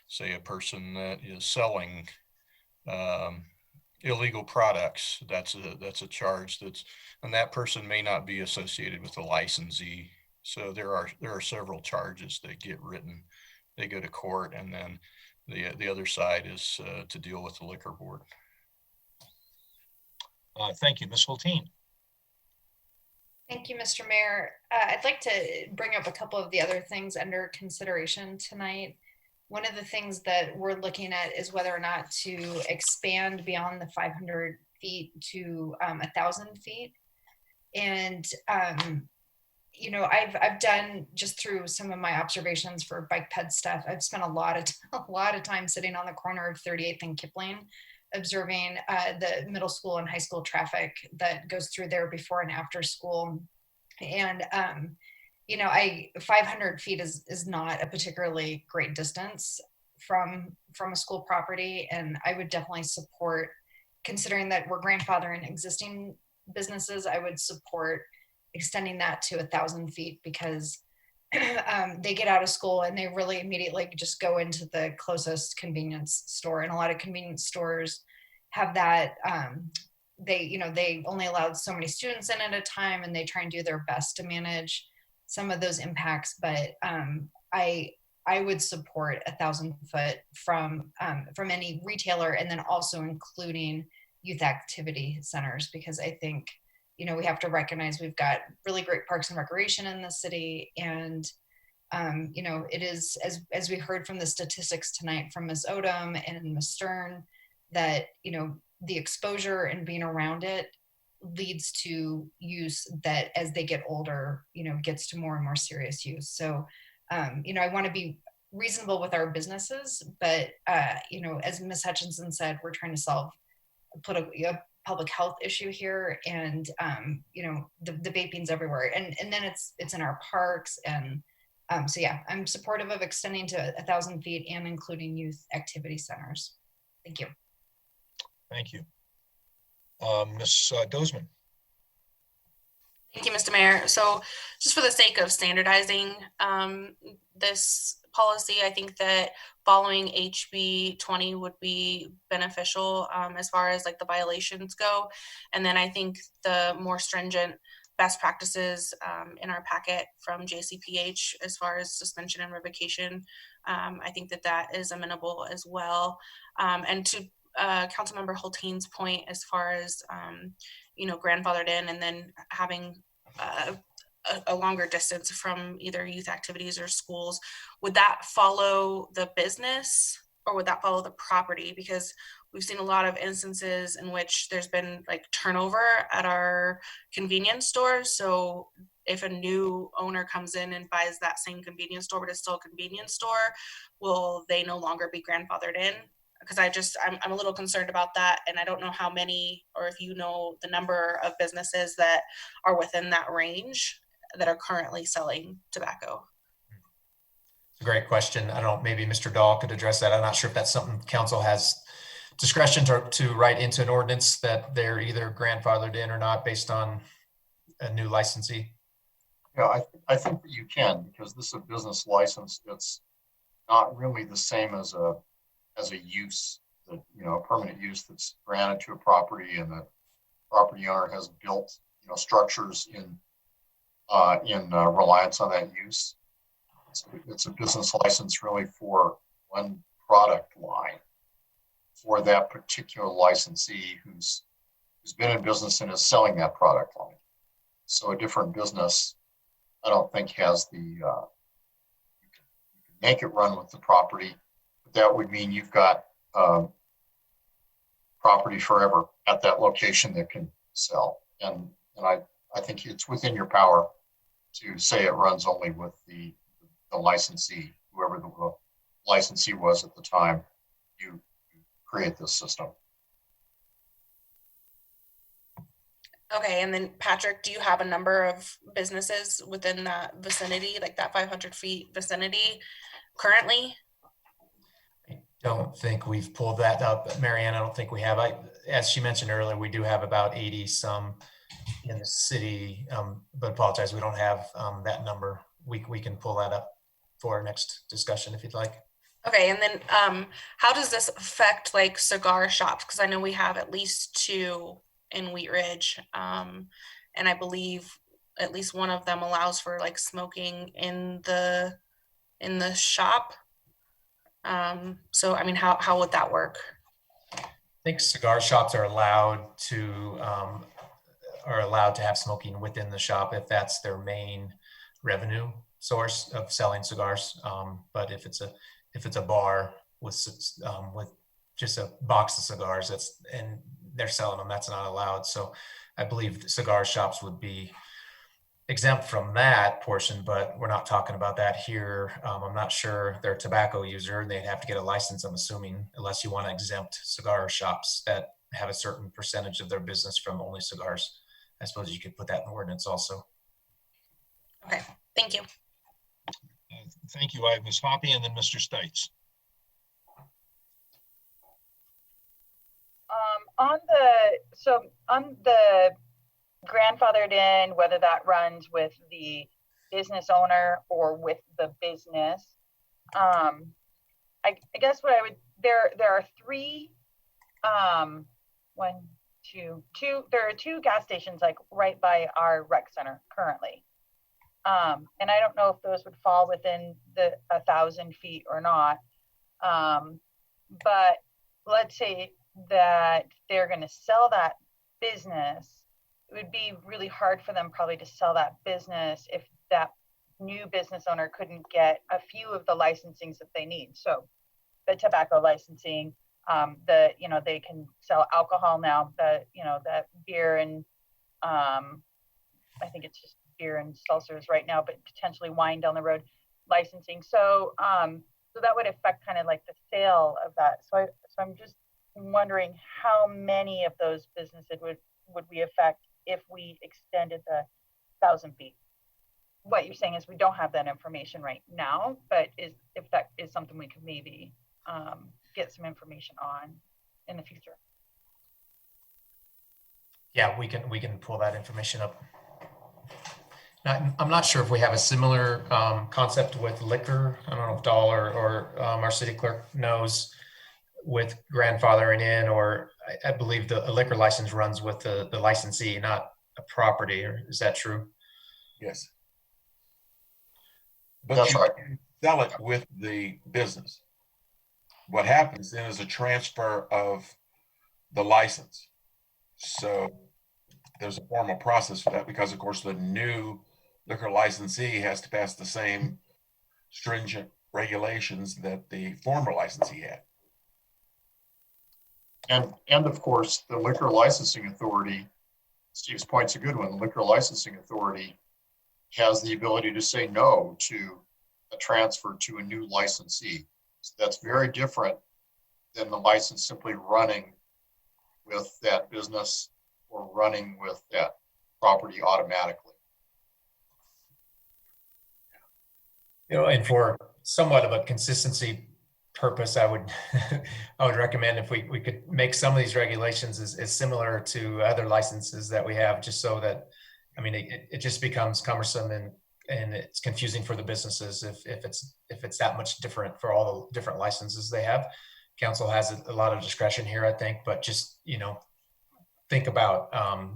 say, a person that is selling illegal products. That's a charge and that person may not be associated with the licensee. So there are several charges that get written. They go to court, and then the other side is to deal with the liquor board. Thank you, Ms. Hulteen. Thank you, Mr. Mayor. I'd like to bring up a couple of the other things under consideration tonight. One of the things that we're looking at is whether or not to expand beyond the 500 feet to 1,000 feet. And you know, I've done, just through some of my observations for bike ped stuff, I've spent a lot of time sitting on the corner of 38th and Kipling, observing the middle school and high school traffic that goes through there before and after school. And you know, 500 feet is not a particularly great distance from a school property, and I would definitely support, considering that we're grandfathering existing businesses, I would support extending that to 1,000 feet, because they get out of school and they really immediately just go into the closest convenience store. And a lot of convenience stores have that, they only allowed so many students in at a time, and they try and do their best to manage some of those impacts. But I would support 1,000 foot from any retailer, and then also including youth activity centers, because I think, you know, we have to recognize we've got really great parks and recreation in the city. And, you know, it is, as we heard from the statistics tonight from Ms. Odom and Ms. Stern, that, you know, the exposure and being around it leads to use that, as they get older, you know, gets to more and more serious use. So, you know, I want to be reasonable with our businesses, but, you know, as Ms. Hutchinson said, we're trying to put a public health issue here. And you know, the vaping's everywhere, and then it's in our parks. And so yeah, I'm supportive of extending to 1,000 feet and including youth activity centers. Thank you. Thank you. Ms. Dozman. Thank you, Mr. Mayor. So just for the sake of standardizing this policy, I think that following HB 20 would be beneficial as far as like the violations go. And then I think the more stringent best practices in our packet from JCPH as far as suspension and revocation, I think that is amenable as well. And to Councilmember Hulteen's point, as far as you know, grandfathered in and then having a longer distance from either youth activities or schools, would that follow the business or would that follow the property? Because we've seen a lot of instances in which there's been like turnover at our convenience stores. So if a new owner comes in and buys that same convenience store, but it's still a convenience store, will they no longer be grandfathered in? Because I'm a little concerned about that. And I don't know how many, or if you know the number of businesses that are within that range that are currently selling tobacco. It's a great question. I don't know, maybe Mr. Dahl could address that. I'm not sure if that's something council has discretion to write into an ordinance that they're either grandfathered in or not based on a new licensee. Yeah, I think that you can, because this is a business license. It's not really the same as a as a use, that, a permanent use that's granted to a property, and the property owner has built, structures in reliance on that use. It's a business license really for one product line for that particular licensee who's been in business and is selling that product line. So a different business, I don't think has the, you can make it run with the property, but that would mean you've got property forever at that location that can sell. And I think it's within your power to say it runs only with the licensee, whoever the licensee was at the time you create this system. Okay, and then Patrick, do you have a number of businesses within that vicinity, like that 500 feet vicinity currently? I don't think we've pulled that up. Marianne, I don't think we have. As she mentioned earlier, we do have about 80 some in the city, but apologize, we don't have that number. We can pull that up for our next discussion if you'd like. Okay, and then how does this affect like cigar shops? Because I know we have at least 2 in Wheat Ridge, and I believe at least one of them allows for like smoking in the shop. So I mean, how would that work? I think cigar shops are allowed to have smoking within the shop if that's their main revenue source of selling cigars. But if it's a bar with just a box of cigars and they're selling them, that's not allowed. So I believe cigar shops would be exempt from that portion, but we're not talking about that here. I'm not sure they're a tobacco user. They'd have to get a license, I'm assuming, unless you want to exempt cigar shops that have a certain percentage of their business from only cigars. I suppose you could put that in the ordinance also. Okay, thank you. Thank you. I have Ms. Hoppy and then Mr. Stites. On the grandfathered in, whether that runs with the business owner or with the business, I guess what I would, there are 3, there are 2 gas stations like right by our rec center currently. And I don't know if those would fall within the 1,000 feet or not. But let's say that they're going to sell that business. It would be really hard for them probably to sell that business if that new business owner couldn't get a few of the licensings that they need. So the tobacco licensing, they can sell alcohol now, that beer and I think it's just beer and seltzers right now, but potentially wine down the road licensing. So that would affect kind of like the sale of that. So I'm just wondering how many of those businesses would we affect if we extended the 1,000 feet. What you're saying is we don't have that information right now, but if that is something we could maybe get some information on in the future. Yeah, we can pull that information up. Now, I'm not sure if we have a similar concept with liquor. I don't know if Dahl or our city clerk knows with grandfathering in, or I believe a liquor license runs with the licensee, not a property. Or is that true? Yes. But That's right. can sell it with the business. What happens then is a transfer of the license. So there's a formal process for that because, of course, the new liquor licensee has to pass the same stringent regulations that the former licensee had. And of course, the liquor licensing authority, Steve's point's a good one. The liquor licensing authority has the ability to say no to a transfer to a new licensee. So that's very different than the license simply running with that business or running with that property automatically. And for somewhat of a consistency purpose, I would recommend if we could make some of these regulations as similar to other licenses that we have, just so that, I mean, it just becomes cumbersome and it's confusing for the businesses if it's that much different for all the different licenses they have. council has a lot of discretion here, I think, but just, think about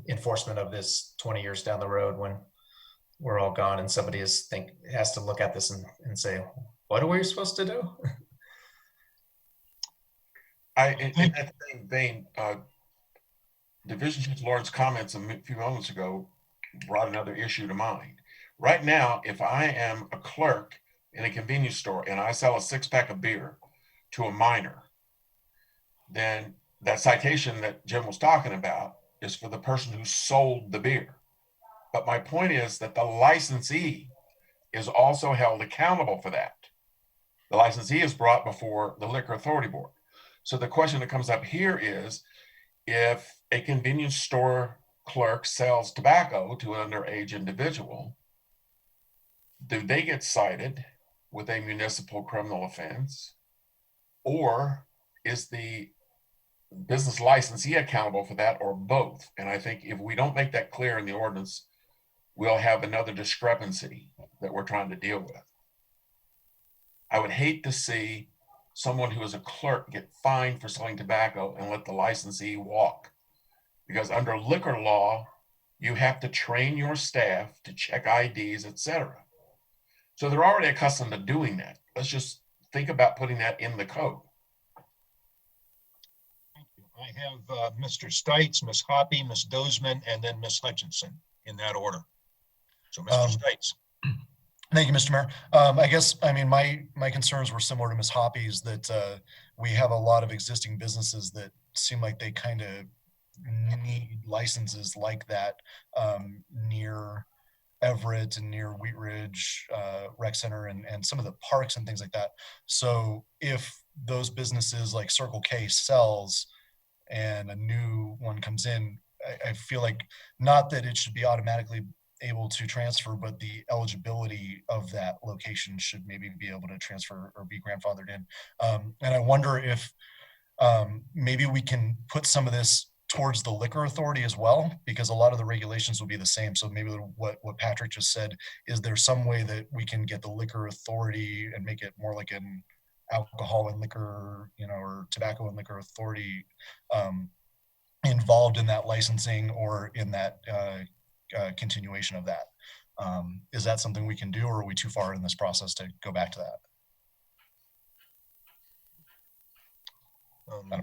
enforcement of this 20 years down the road when we're all gone and somebody has to look at this and say, what are we supposed to do? In that same vein, Division Chief Lawrence comments a few moments ago brought another issue to mind. Right now, if I am a clerk in a convenience store and I sell a 6-pack of beer to a minor, then that citation that Jim was talking about is for the person who sold the beer. But my point is that the licensee is also held accountable for that. The licensee is brought before the Liquor Authority Board. So the question that comes up here is, if a convenience store clerk sells tobacco to an underage individual, do they get cited with a municipal criminal offense? Or is the business licensee accountable for that, or both? And I think if we don't make that clear in the ordinance, we'll have another discrepancy that we're trying to deal with. I would hate to see someone who is a clerk get fined for selling tobacco and let the licensee walk. Because under liquor law, you have to train your staff to check IDs, etc. So they're already accustomed to doing that. Let's just think about putting that in the code. Thank you. I have Mr. Stites, Ms. Hoppy, Ms. Dozman, and then Ms. Hutchinson in that order. So Mr. Stites. Thank you, Mr. Mayor. I guess, my concerns were similar to Ms. Hoppy's, that we have a lot of existing businesses that seem like they kind of need licenses like that near Everett and near Wheat Ridge Rec Center and some of the parks and things like that. So if those businesses like Circle K sells and a new one comes in, I feel like, not that it should be automatically able to transfer, but the eligibility of that location should maybe be able to transfer or be grandfathered in. And I wonder if maybe we can put some of this towards the liquor authority as well, because a lot of the regulations will be the same. So maybe what Patrick just said, is there some way that we can get the liquor authority and make it more like an alcohol and liquor, or tobacco and liquor authority involved in that licensing or in that continuation of that? Is that something we can do, or are we too far in this process to go back to that? I don't know who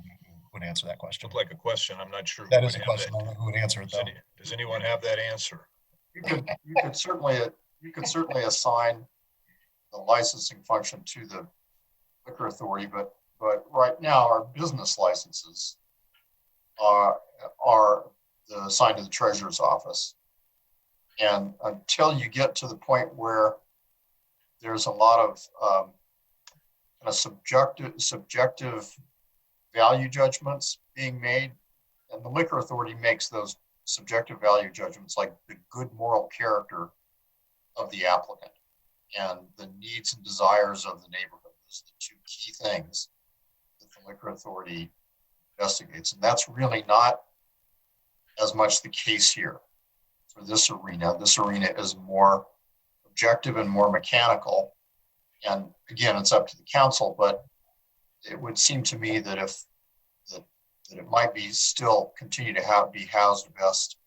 would answer that question. Looked like a question. I'm not sure. That is a question. I don't know who would answer it though. Does anyone have that answer? You could certainly assign the licensing function to the liquor authority, but right now our business licenses are assigned to the treasurer's office. And until you get to the point where there's a lot of subjective value judgments being made, and the liquor authority makes those subjective value judgments, like the good moral character of the applicant and the needs and desires of the neighborhood. Those are the two key things that the liquor authority investigates. And that's really not as much the case here for this arena. This arena is more objective and more mechanical. And again, it's up to the council, but it would seem to me that that it might be still continue to be housed best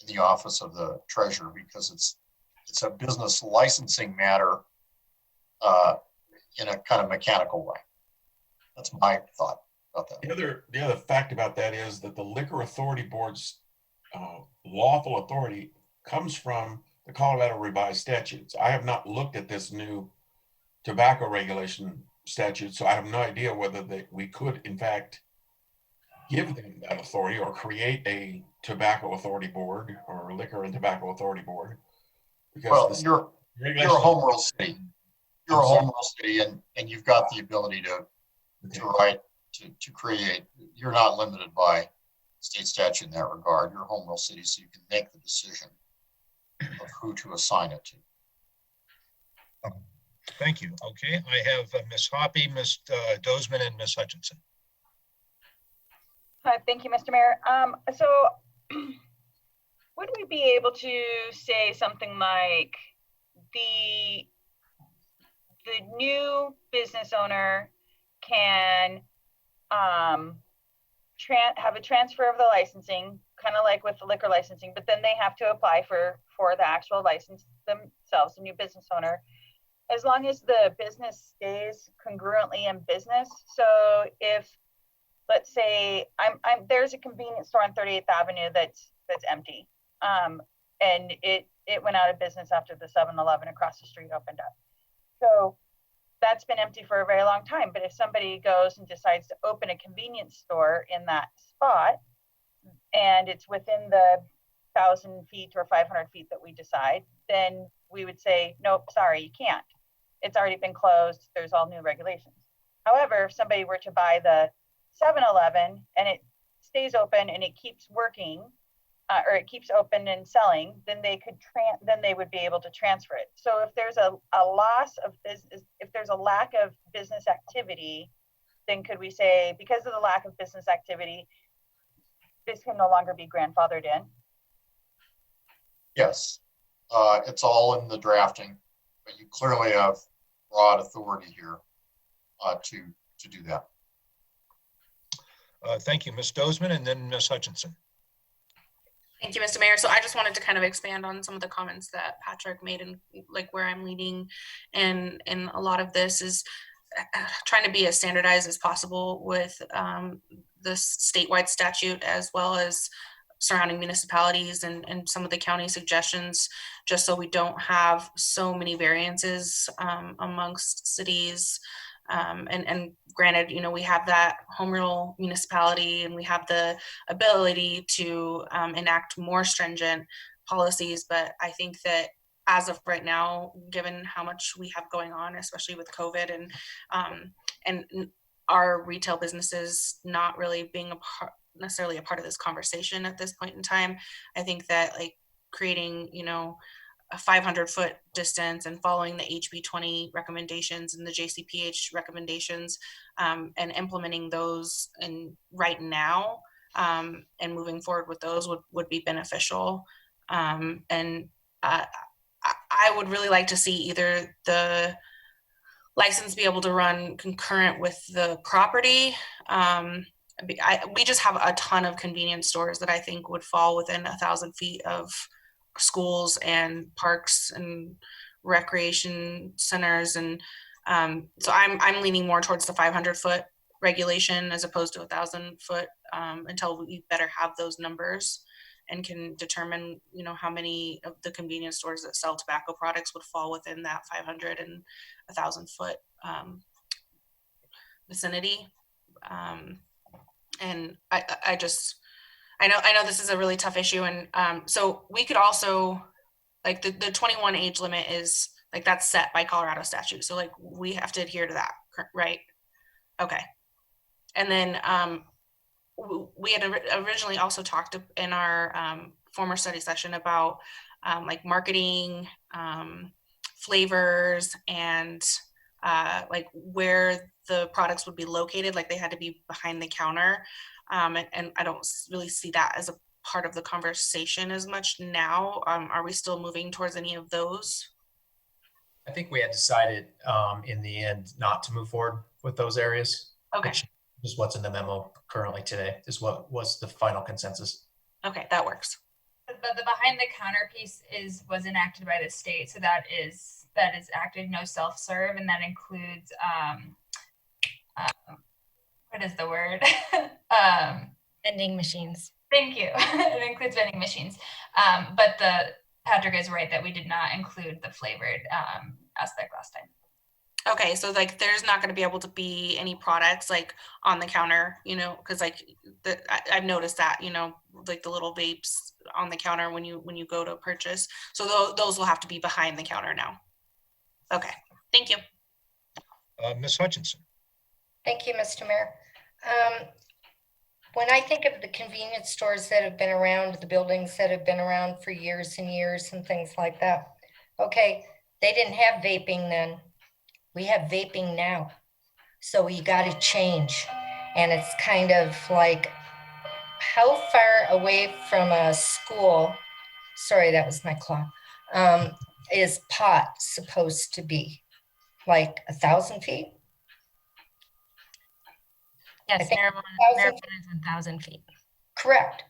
in the office of the treasurer, because it's a business licensing matter in a kind of mechanical way. That's my thought about that. The other fact about that is that the Liquor Authority Board's lawful authority comes from the Colorado revised statutes. I have not looked at this new tobacco regulation statute, so I have no idea whether we could in fact give them that authority or create a tobacco authority board or liquor and tobacco authority board. Because you're a home rule city. You're a home rule city, and you've got the ability to create. You're not limited by state statute in that regard. You're a home rule city, so you can make the decision of who to assign it to. Thank you. Okay, I have Ms. Hoppy, Ms. Dozman, and Ms. Hutchinson. Hi, thank you, Mr. Mayor. So would we be able to say something like the new business owner can have a transfer of the licensing, kind of like with the liquor licensing, but then they have to apply for the actual license themselves, a new business owner, as long as the business stays congruently in business. So if, let's say, there's a convenience store on 38th Avenue that's empty, and it went out of business after the 7-Eleven across the street opened up. So that's been empty for a very long time. But if somebody goes and decides to open a convenience store in that spot, and it's within the 1,000 feet or 500 feet that we decide, then we would say, nope, sorry, you can't. It's already been closed. There's all new regulations. However, if somebody were to buy the 7-Eleven and it stays open and it keeps working, or it keeps open and selling, then they would be able to transfer it. So if there's a loss of business, if there's a lack of business activity, then could we say, because of the lack of business activity, this can no longer be grandfathered in? Yes, it's all in the drafting, but you clearly have broad authority here to do that. Thank you, Ms. Dozeman, and then Ms. Hutchinson. Thank you, Mr. Mayor. So I just wanted to kind of expand on some of the comments that Patrick made, and like where I'm leaning in a lot of this is trying to be as standardized as possible with this statewide statute, as well as surrounding municipalities and some of the county suggestions, just so we don't have so many variances amongst cities. And granted, you know, we have that home rule municipality, and we have the ability to enact more stringent policies. But I think that as of right now, given how much we have going on, especially with COVID and our retail businesses not really being necessarily a part of this conversation at this point in time, I think that like creating, you know, a 500-foot distance and following the HB 20 recommendations and the JCPH recommendations, and implementing those right now, and moving forward with those would be beneficial. And I would really like to see either the license be able to run concurrent with the property. We just have a ton of convenience stores that I think would fall within 1,000 feet of schools and parks and recreation centers, and so I'm leaning more towards the 500-foot regulation as opposed to 1,000-foot, until we better have those numbers and can determine, you know, how many of the convenience stores that sell tobacco products would fall within that 500 and 1,000-foot vicinity. And I know this is a really tough issue, and so we could also, like the 21 age limit is like, that's set by Colorado statute, so like we have to adhere to that, right? Okay. And then we had originally also talked in our former study session about like marketing, flavors, and like where the products would be located, like they had to be behind the counter. And I don't really see that as a part of the conversation as much now. Are we still moving towards any of those? I think we had decided in the end not to move forward with those areas. Okay. Which is what's in the memo currently today, is what was the final consensus. Okay, that works. The behind the counter piece was enacted by the state, so that is active, no self-serve, and that includes what is the word? Vending machines. Thank you. It includes vending machines. But Patrick is right that we did not include the flavored aspect last time. Okay, so like there's not going to be able to be any products like on the counter, you know, because like I've noticed that, you know, like the little vapes on the counter when you go to purchase. So those will have to be behind the counter now. Okay, thank you. Ms. Hutchinson. Thank you, Mr. Mayor. When I think of the convenience stores that have been around, the buildings that have been around for years and years and things like that, okay, they didn't have vaping then. We have vaping now. So you got to change. And it's kind of like, how far away from a school, sorry, that was my clock, is pot supposed to be? Like 1,000 feet? Yes, think marijuana is 1,000 feet. Correct.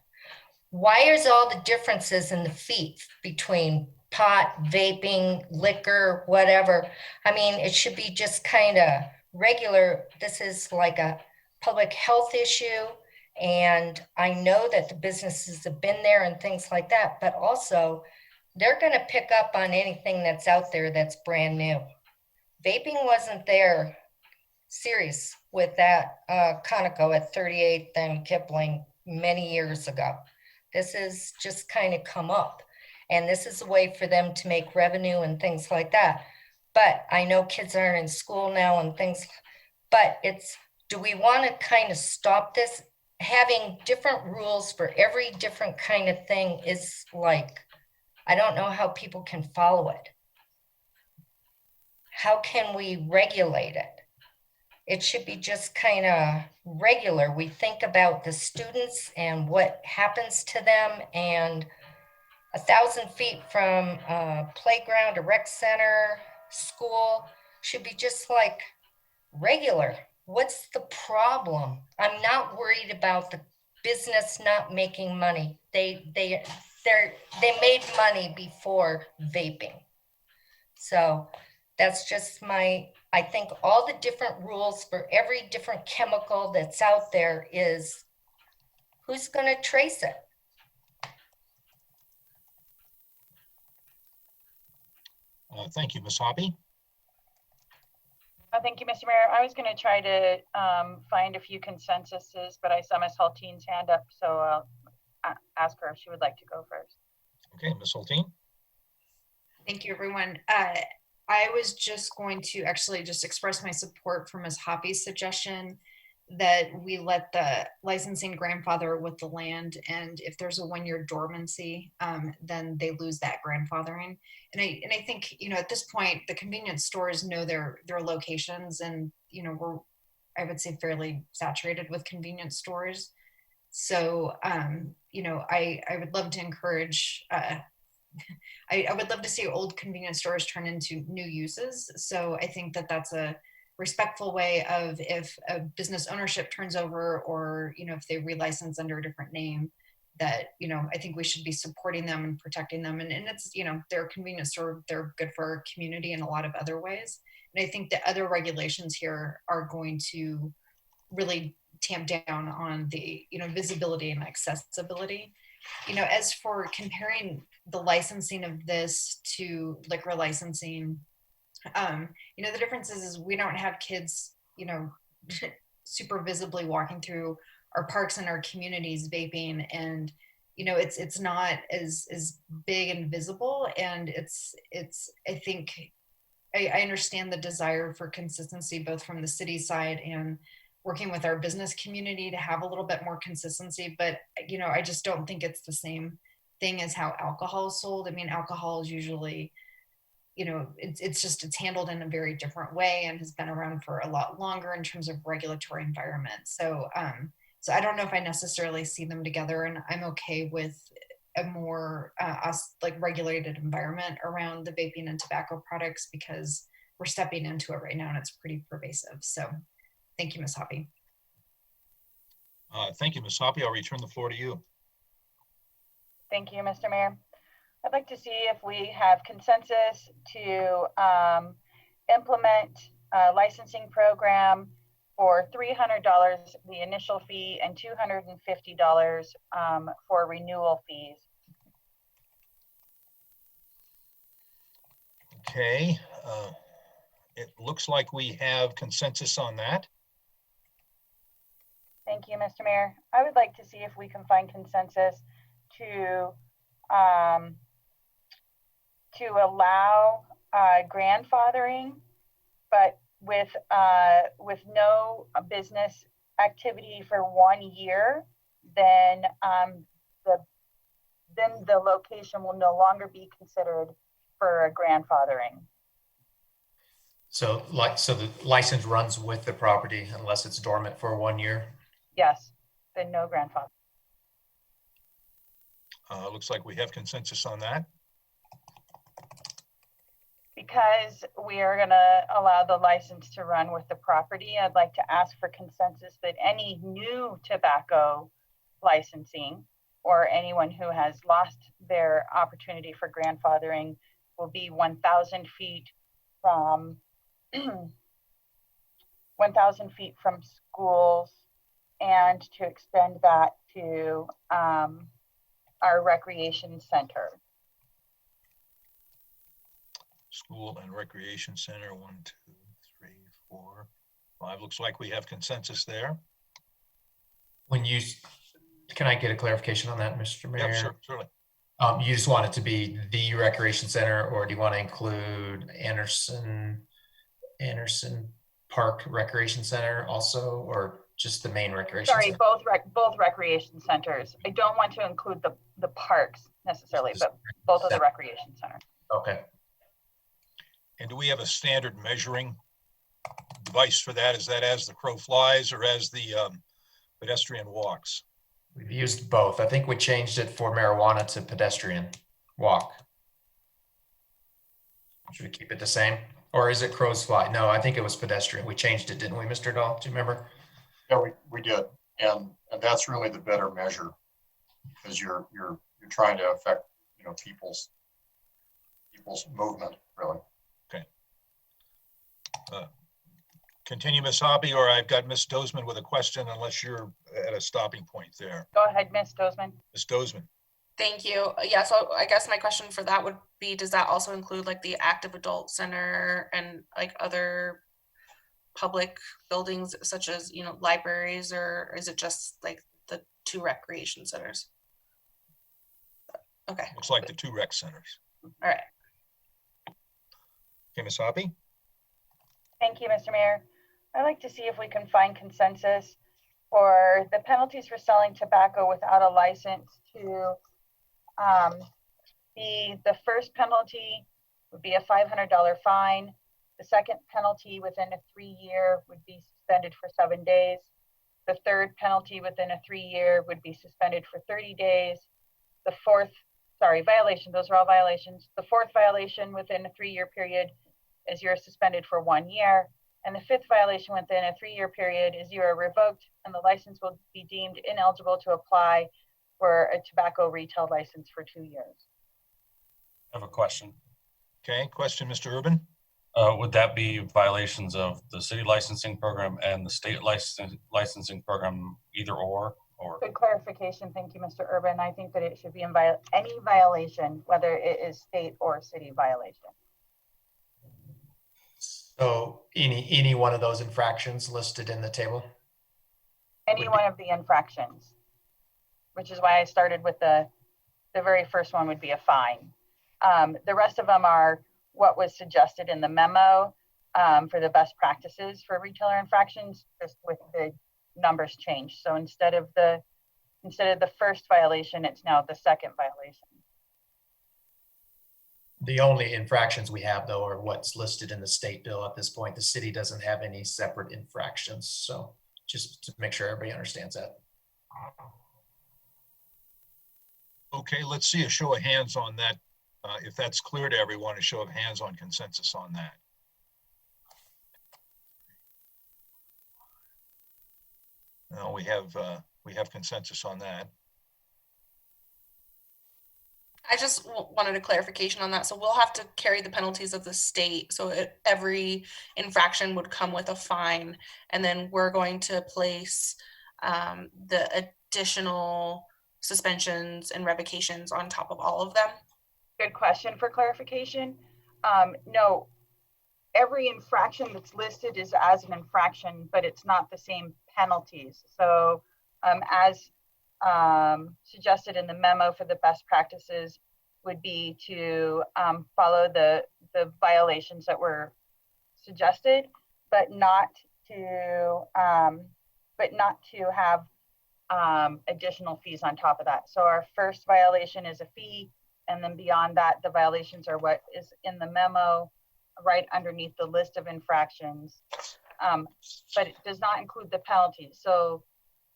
Why is all the differences in the feet between pot, vaping, liquor, whatever? I mean, it should be just kind of regular. This is like a public health issue. And I know that the businesses have been there and things like that, but also they're going to pick up on anything that's out there that's brand new. Vaping wasn't there serious with that Conoco at 38th and Kipling many years ago. This is just kind of come up, and this is a way for them to make revenue and things like that. But I know kids aren't in school now and things, but do we want to kind of stop this? Having different rules for every different kind of thing is like, I don't know how people can follow it. How can we regulate it? It should be just kind of regular. We think about the students and what happens to them, and 1,000 feet from a playground, a rec center, school should be just like regular. What's the problem? I'm not worried about the business not making money. They made money before vaping. So that's just I think all the different rules for every different chemical that's out there is, who's going to trace it? Thank you, Ms. Hoppy. Thank you, Mr. Mayor. I was going to try to find a few consensuses, but I saw Ms. Hulteen's hand up, so I'll ask her if she would like to go first. Okay, Ms. Hulteen. Thank you, everyone. I was just going to actually just express my support for Ms. Hoppy's suggestion that we let the licensing grandfather with the land, and if there's a 1-year dormancy, then they lose that grandfathering. And I think, you know, at this point, the convenience stores know their locations, and, you know, we're, I would say, fairly saturated with convenience stores. So, you know, I would love to encourage, I would love to see old convenience stores turn into new uses. So I think that that's a respectful way of, if a business ownership turns over, or, you know, if they relicense under a different name, that, you know, I think we should be supporting them and protecting them. And it's, you know, they're a convenience store, they're good for our community in a lot of other ways. And I think the other regulations here are going to really tamp down on the, you know, visibility and accessibility. You know, as for comparing the licensing of this to liquor licensing, you know, the difference is we don't have kids, you know, super visibly walking through our parks and our communities vaping, and, you know, it's not as big and visible. And it's I think I understand the desire for consistency, both from the city side and working with our business community to have a little bit more consistency. But, you know, I just don't think it's the same thing as how alcohol is sold. I mean, alcohol is usually, you know, it's handled in a very different way and has been around for a lot longer in terms of regulatory environment. So, so I don't know if I necessarily see them together, and I'm okay with a more like regulated environment around the vaping and tobacco products, because we're stepping into it right now and it's pretty pervasive. So thank you, Ms. Hoppy. Thank you, Ms. Hoppy. I'll return the floor to you. Thank you, Mr. Mayor. I'd like to see if we have consensus to implement a licensing program for $300, the initial fee, and $250 for renewal fees. Okay, it looks like we have consensus on that. Thank you, Mr. Mayor. I would like to see if we can find consensus to allow grandfathering, but with no business activity for 1 year, then the location will no longer be considered for a grandfathering. So the license runs with the property unless it's dormant for 1 year? Yes, then no grandfather. Looks like we have consensus on that. because we are going to allow the license to run with the property, I'd like to ask for consensus that any new tobacco licensing or anyone who has lost their opportunity for grandfathering will be 1,000 feet from 1,000 feet from schools, and to extend that to our recreation center. School and recreation center, 1, 2, 3, 4, 5. Looks like we have consensus there. When you, can I get a clarification on that, Mr. Mayor? Yeah, sure, certainly. You just want it to be the recreation center, or do you want to include Anderson Park Recreation Center also, or just the main recreation Sorry, center? both recreation centers. I don't want to include the parks necessarily, but both of the recreation centers. Okay. And do we have a standard measuring device for that? Is that as the crow flies or as the pedestrian walks? We've used both. I think we changed it for marijuana to pedestrian walk. Should we keep it the same? Or is it crow's fly? No, I think it was pedestrian. We changed it, didn't we, Mr. Dahl? Do you remember? Yeah, we did. And that's really the better measure, because you're trying to affect, people's movement, really. Okay. Continue, Ms. Hoppy, or I've got Ms. Dozman with a question, unless you're at a stopping point there. Go ahead, Ms. Dozman. Ms. Dozman. Thank you. Yeah, so I guess my question for that would be, does that also include like the active adult center and like other public buildings such as, libraries, or is it just like the 2 recreation centers? Okay. Looks like the 2 rec centers. All right. Okay, Ms. Hoppy. Thank you, Mr. Mayor. I'd like to see if we can find consensus for the penalties for selling tobacco without a license to the first penalty would be a $500 fine. The second penalty within a 3-year would be suspended for 7 days. The third penalty within a 3-year would be suspended for 30 days. The fourth, violation, those are all violations. The fourth violation within a 3-year period is you're suspended for 1 year. And the fifth violation within a 3-year period is you are revoked and the license will be deemed ineligible to apply for a tobacco retail license for 2 years. I have a question. Okay, question, Mr. Urban. Would that be violations of the city licensing program and the state licensing program, either or? Good clarification. Thank you, Mr. Urban. I think that it should be in any violation, whether it is state or city violation. So any one of those infractions listed in the table? Any one of the infractions, which is why I started with the very first one would be a fine. The rest of them are what was suggested in the memo for the best practices for retailer infractions, just with the numbers changed. So instead of the first violation, it's now the second violation. The only infractions we have, though, are what's listed in the state bill at this point. The city doesn't have any separate infractions. So just to make sure everybody understands that. Okay, let's see a show of hands on that. If that's clear to everyone, a show of hands on consensus on that. No, we have consensus on that. I just wanted a clarification on that. So we'll have to carry the penalties of the state. So every infraction would come with a fine, and then we're going to place the additional suspensions and revocations on top of all of them. Good question for clarification. No, every infraction that's listed is as an infraction, but it's not the same penalties. So as suggested in the memo for the best practices would be to follow the violations that were suggested, but not to have additional fees on top of that. So our first violation is a fee, and then beyond that, the violations are what is in the memo right underneath the list of infractions, but it does not include the penalties. So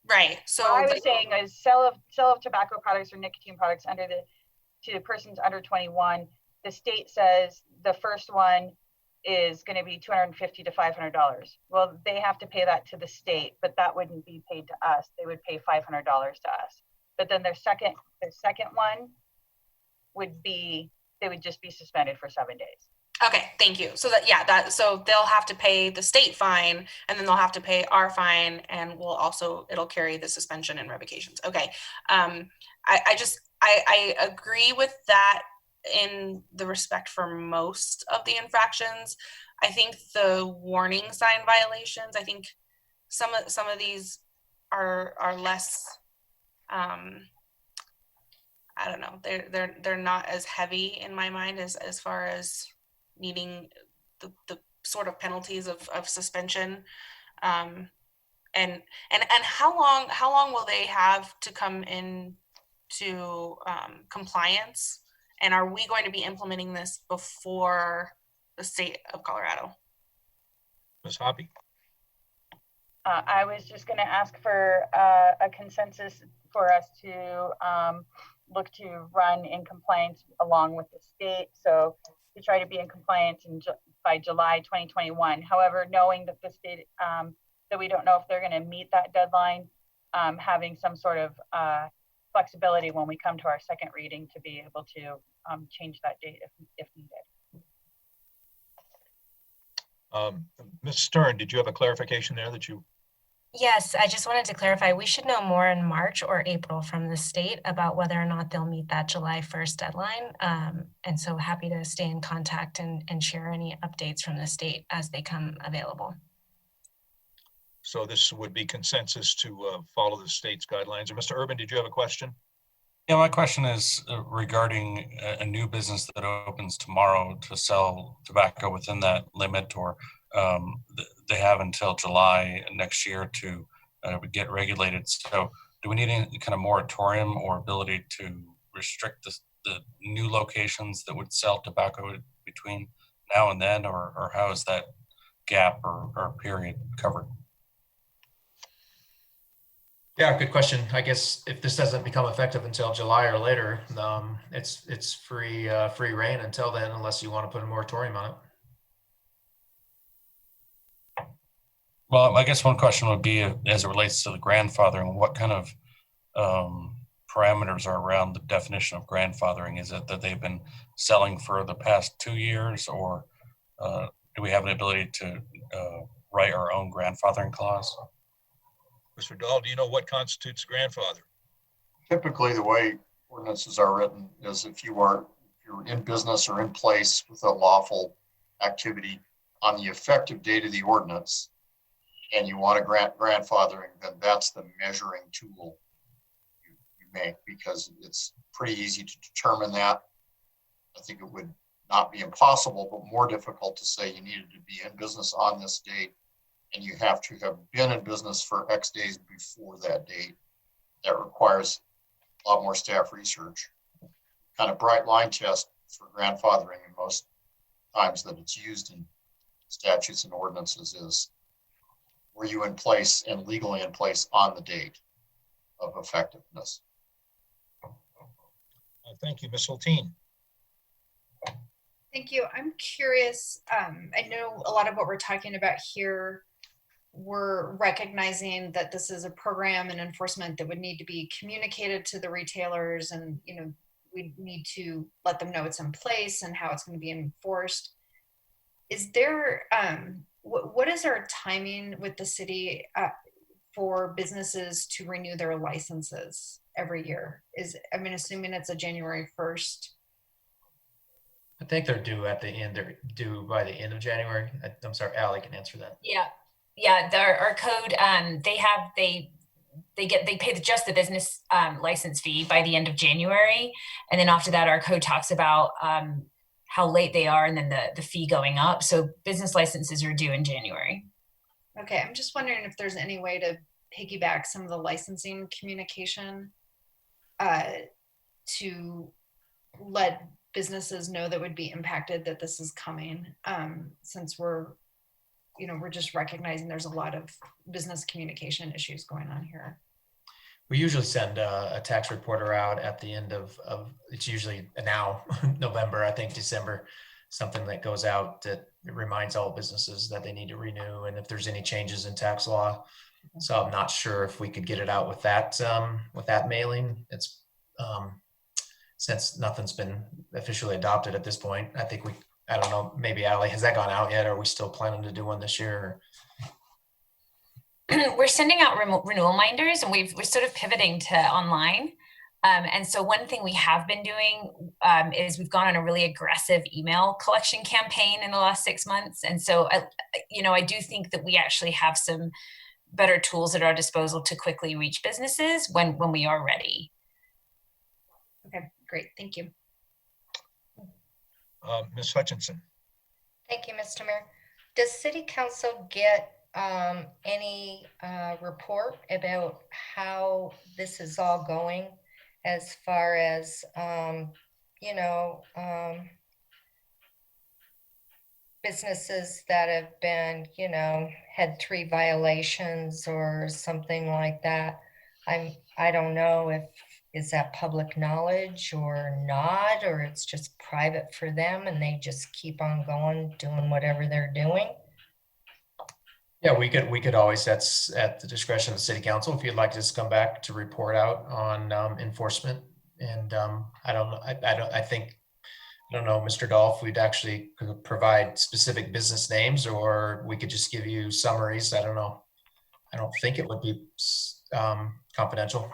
right. So what I was saying is sale of tobacco products or nicotine products to persons under 21 the state says the first one is going to be $250 to $500. Well, they have to pay that to the state, but that wouldn't be paid to us. They would pay $500 to us. But then their second one would be, they would just be suspended for 7 days. Okay, thank you. So that, yeah, so they'll have to pay the state fine, and then they'll have to pay our fine, and it'll carry the suspension and revocations. Okay. I agree with that in the respect for most of the infractions. I think the warning sign violations, I think some of these are less, I don't know, they're not as heavy in my mind as far as needing the sort of penalties of suspension. And how long will they have to come in to compliance? And are we going to be implementing this before the state of Colorado? Ms. Hoppy? I was just going to ask for a consensus for us to look to run in compliance along with the state. So to try to be in compliance by July 2021. However, knowing that the state, that we don't know if they're going to meet that deadline, having some sort of flexibility when we come to our second reading to be able to change that date if needed. Ms. Stern, did you have a clarification there that you? Yes, I just wanted to clarify, we should know more in March or April from the state about whether or not they'll meet that July 1st deadline. And so happy to stay in contact and share any updates from the state as they come available. So this would be consensus to follow the state's guidelines. Or Mr. Urban, did you have a question? Yeah, my question is regarding a new business that opens tomorrow to sell tobacco within that limit, or they have until July next year to get regulated. So do we need any kind of moratorium or ability to restrict the new locations that would sell tobacco between now and then, or how is that gap or period covered? Yeah, good question. I guess if this doesn't become effective until July or later, it's free reign until then, unless you want to put a moratorium on it. Well, I guess one question would be, as it relates to the grandfathering, what kind of parameters are around the definition of grandfathering? Is it that they've been selling for the past 2 years, or do we have an ability to write our own grandfathering clause? Mr. Dahl, do you know what constitutes grandfather? Typically, the way ordinances are written is if you're in business or in place with a lawful activity on the effective date of the ordinance, and you want to grant grandfathering, then that's the measuring tool you make, because it's pretty easy to determine that. I think it would not be impossible, but more difficult to say you needed to be in business on this date, and you have to have been in business for X days before that date. That requires a lot more staff research. Kind of bright line test for grandfathering, and most times that it's used in statutes and ordinances, is were you in place and legally in place on the date of effectiveness? Thank you, Ms. Hulteen. Thank you. I'm curious. I know a lot of what we're talking about here, we're recognizing that this is a program and enforcement that would need to be communicated to the retailers, and we need to let them know it's in place and how it's going to be enforced. Is there what is our timing with the city for businesses to renew their licenses every year? Assuming it's a January 1st. I think they're due at the end. They're due by the end of January. I'm sorry, Allie can answer that. Yeah. Our code, they pay just the business license fee by the end of January, and then after that, our code talks about how late they are, and then the fee going up. So business licenses are due in January. Okay, I'm just wondering if there's any way to piggyback some of the licensing communication to let businesses know that would be impacted that this is coming, since we're just recognizing there's a lot of business communication issues going on here. We usually send a tax reporter out at the end of it's usually now November, I think December, something that goes out that reminds all businesses that they need to renew and if there's any changes in tax law. So I'm not sure if we could get it out with that mailing. It's since nothing's been officially adopted at this point. I don't know, maybe Allie, has that gone out yet? Are we still planning to do one this year? We're sending out renewal minders, and we're sort of pivoting to online. And so one thing we have been doing is we've gone on a really aggressive email collection campaign in the last 6 months. And so, I do think that we actually have some better tools at our disposal to quickly reach businesses when we are ready. Okay, great. Thank you. Ms. Hutchinson. Thank you, Mr. Mayor. Does City Council get any report about how this is all going as far as, businesses that have been, had 3 violations or something like that? I don't know if is that public knowledge or not, or it's just private for them and they just keep on going, doing whatever they're doing. Yeah, we could always, that's at the discretion of the city council. If you'd like to just come back to report out on enforcement. And I don't know, Mr. Dolph, we'd actually could provide specific business names, or we could just give you summaries. I don't know. I don't think it would be confidential.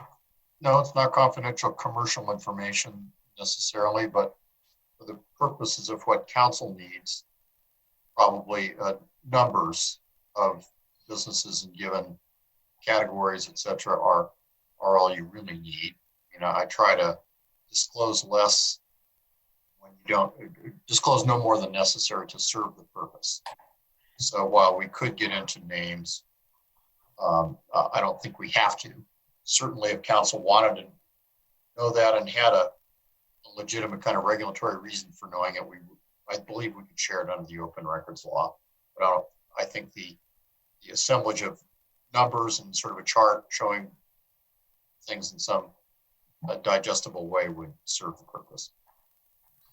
No, it's not confidential commercial information necessarily, but for the purposes of what council needs, probably numbers of businesses in given categories, et cetera, are all you really need. I try to disclose less when you don't disclose no more than necessary to serve the purpose. So while we could get into names, I don't think we have to. Certainly if council wanted to know that and had a legitimate kind of regulatory reason for knowing it, I believe we could share it under the open records law. But I think the assemblage of numbers and sort of a chart showing things in some digestible way would serve the purpose.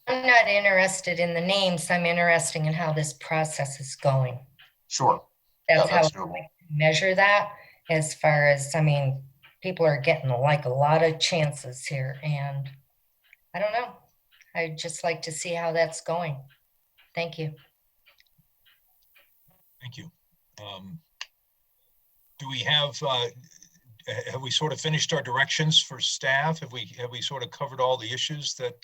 I'm not interested in the names. I'm interested in how this process is going. Sure. That's how I measure that. As far as, people are getting like a lot of chances here, and I don't know. I'd just like to see how that's going. Thank you. Thank you. Do we have we sort of finished our directions for staff? Have we sort of covered all the issues that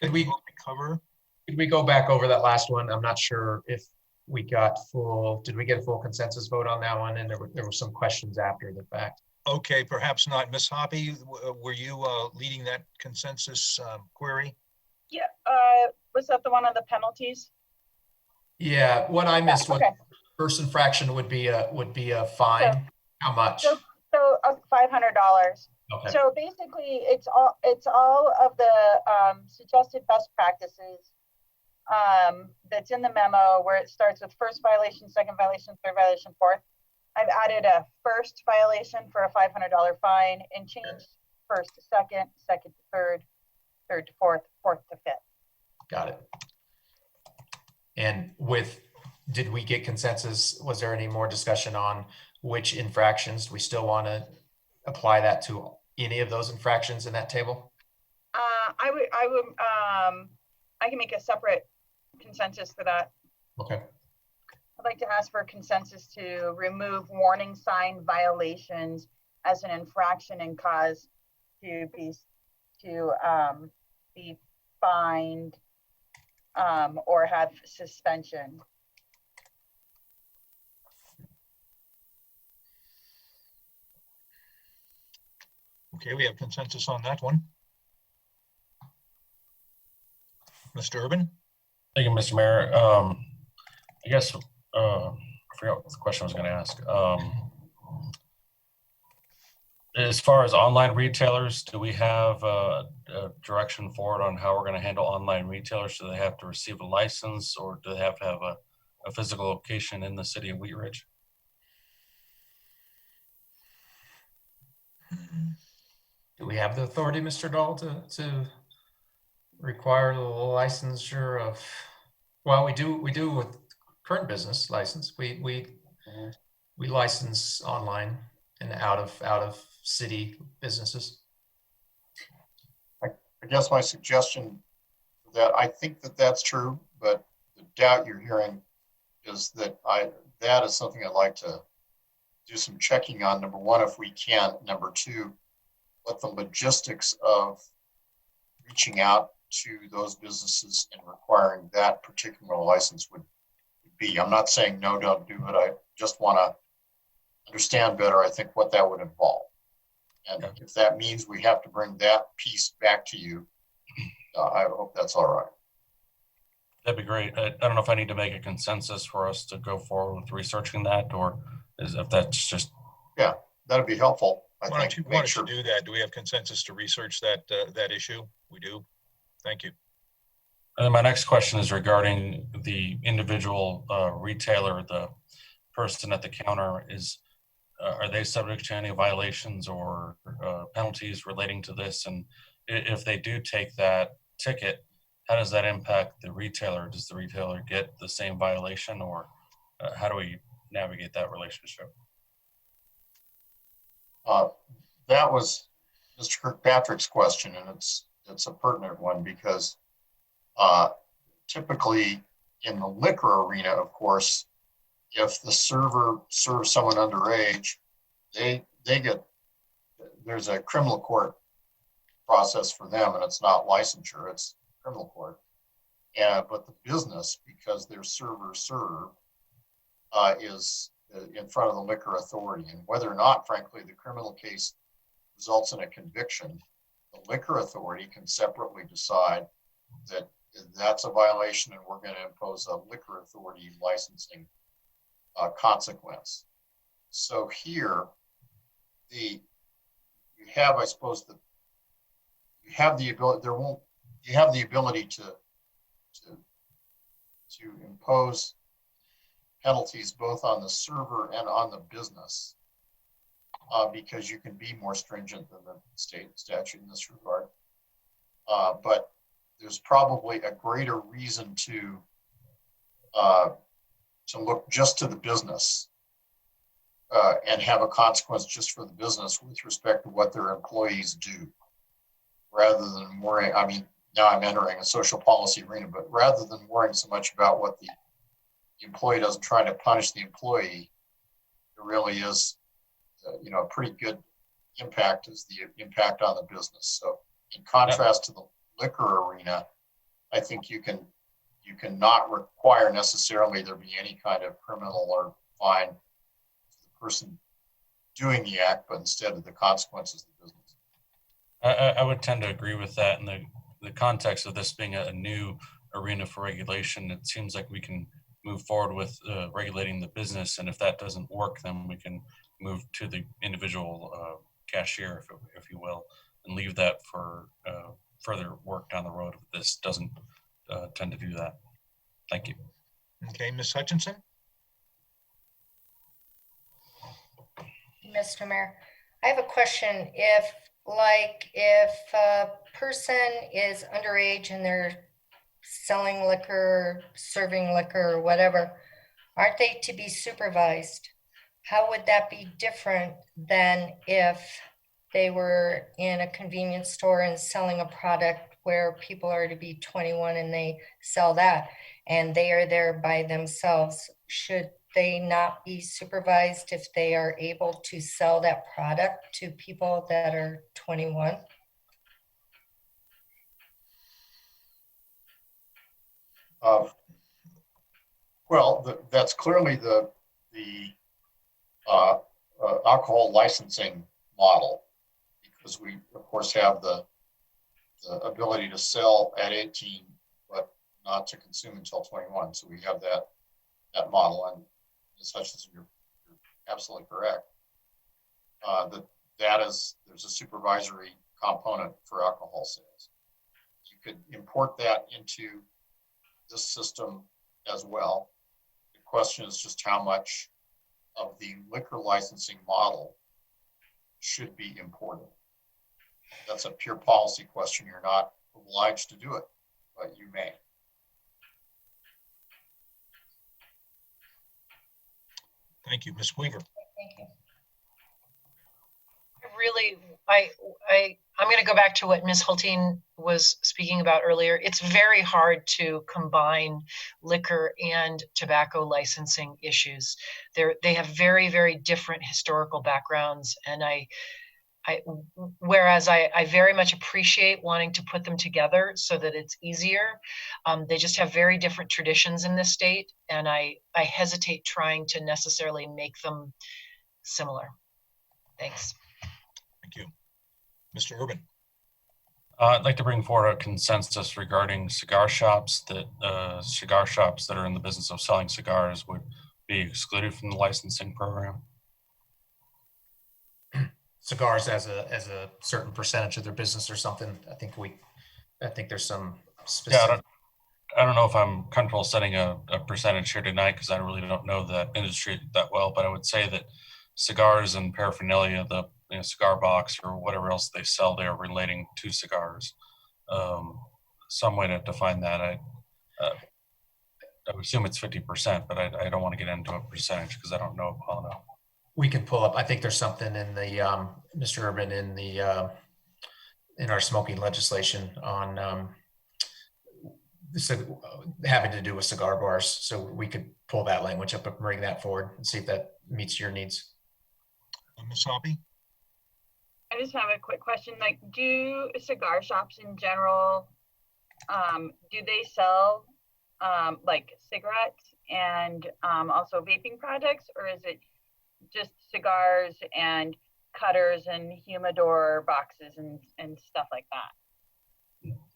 could we cover? Could we go back over that last one? I'm not sure if we got did we get a full consensus vote on that one? And there were some questions after the fact. Okay, perhaps not. Ms. Hoppy, were you leading that consensus query? Yeah, was that the one on the penalties? Yeah, what I missed was first infraction would be a fine. So, how much? So $500. Okay. So basically, it's all of the suggested best practices that's in the memo, where it starts with first violation, second violation, third violation, fourth. I've added a first violation for a $500 fine and changed first to second, second to third, third to fourth, fourth to fifth. Got it. And did we get consensus? Was there any more discussion on which infractions? Do we still want to apply that to any of those infractions in that table? I can make a separate consensus for that. Okay. I'd like to ask for consensus to remove warning sign violations as an infraction and cause to be fined or have suspension. Okay, we have consensus on that one. Mr. Urban? Thank you, Mr. Mayor. I guess I forgot what the question I was going to ask. As far as online retailers, do we have a direction forward on how we're going to handle online retailers? Do they have to receive a license, or do they have to have a physical location in the city of Wheat Ridge? Do we have the authority, Mr. Dahl, to require the licensure of, well, we do with current business license. We license online and out of city businesses. I guess my suggestion that I think that that's true, but the doubt you're hearing is that that is something I'd like to do some checking on. Number one, if we can. Number two, what the logistics of reaching out to those businesses and requiring that particular license would be. I'm not saying no, don't do it. I just want to understand better, I think, what that would involve. And if that means we have to bring that piece back to you, I hope that's all right. That'd be great. I don't know if I need to make a consensus for us to go forward with researching that, or if that's just. Yeah, that'd be helpful. Why don't you do that? Do we have consensus to research that issue? We do. Thank you. And then my next question is regarding the individual retailer, the person at the counter. Are they subject to any violations or penalties relating to this? And if they do take that ticket, how does that impact the retailer? Does the retailer get the same violation, or how do we navigate that relationship? That was Mr. Kirkpatrick's question, and it's a pertinent one because typically in the liquor arena, of course, if the server serves someone underage, there's a criminal court process for them, and it's not licensure, it's criminal court. But the business, because their server is in front of the liquor authority, and whether or not, frankly, the criminal case results in a conviction, the liquor authority can separately decide that that's a violation and we're going to impose a liquor authority licensing consequence. So here, you have the ability to impose penalties both on the server and on the business because you can be more stringent than the state statute in this regard. But there's probably a greater reason to look just to the business and have a consequence just for the business with respect to what their employees do, rather than worrying. I mean, now I'm entering a social policy arena, but rather than worrying so much about what the employee doesn't try to punish the employee, there really is, a pretty good impact is the impact on the business. So in contrast to the liquor arena, I think you can not require necessarily there be any kind of criminal or fine for the person doing the act, but instead of the consequences of the business. I would tend to agree with that. In the context of this being a new arena for regulation, it seems like we can move forward with regulating the business. And if that doesn't work, then we can move to the individual cashier, if you will, and leave that for further work down the road if this doesn't tend to do that. Thank you. Okay, Ms. Hutchinson? Mr. Mayor, I have a question. If a person is underage and they're selling liquor, serving liquor, or whatever, aren't they to be supervised? How would that be different than if they were in a convenience store and selling a product where people are to be 21 and they sell that and they are there by themselves? Should they not be supervised if they are able to sell that product to people that are 21? Well, that's clearly the alcohol licensing model, because we, of course, have the ability to sell at 18, but not to consume until 21. So we have that model, and as such, you're absolutely correct. There's a supervisory component for alcohol sales. You could import that into this system as well. The question is just how much of the liquor licensing model should be imported. That's a pure policy question. You're not obliged to do it, but you may. Thank you, Ms. Weaver. Thank you. I'm going to go back to what Ms. Hulteen was speaking about earlier. It's very hard to combine liquor and tobacco licensing issues. They have very, very different historical backgrounds, and whereas I very much appreciate wanting to put them together so that it's easier, they just have very different traditions in this state, and I hesitate trying to necessarily make them similar. Thanks. Thank you. Mr. Urban. I'd like to bring forward a consensus regarding cigar shops that are in the business of selling cigars would be excluded from the licensing program. Cigars as a certain percentage of their business or something. I think there's some specific. Yeah, I don't know if I'm comfortable setting a percentage here tonight because I really don't know the industry that well, but I would say that cigars and paraphernalia, the cigar box or whatever else they sell, they are relating to cigars. Some way to define that. I would assume it's 50%, but I don't want to get into a percentage because I don't know well enough. We can pull up. I think there's something in the Mr. Urban in our smoking legislation on having to do with cigar bars. So we could pull that language up and bring that forward and see if that meets your needs. Ms. Hoppy? I just have a quick question. Like, do cigar shops in general, do they sell like cigarettes and also vaping products, or is it just cigars and cutters and humidor boxes and stuff like that?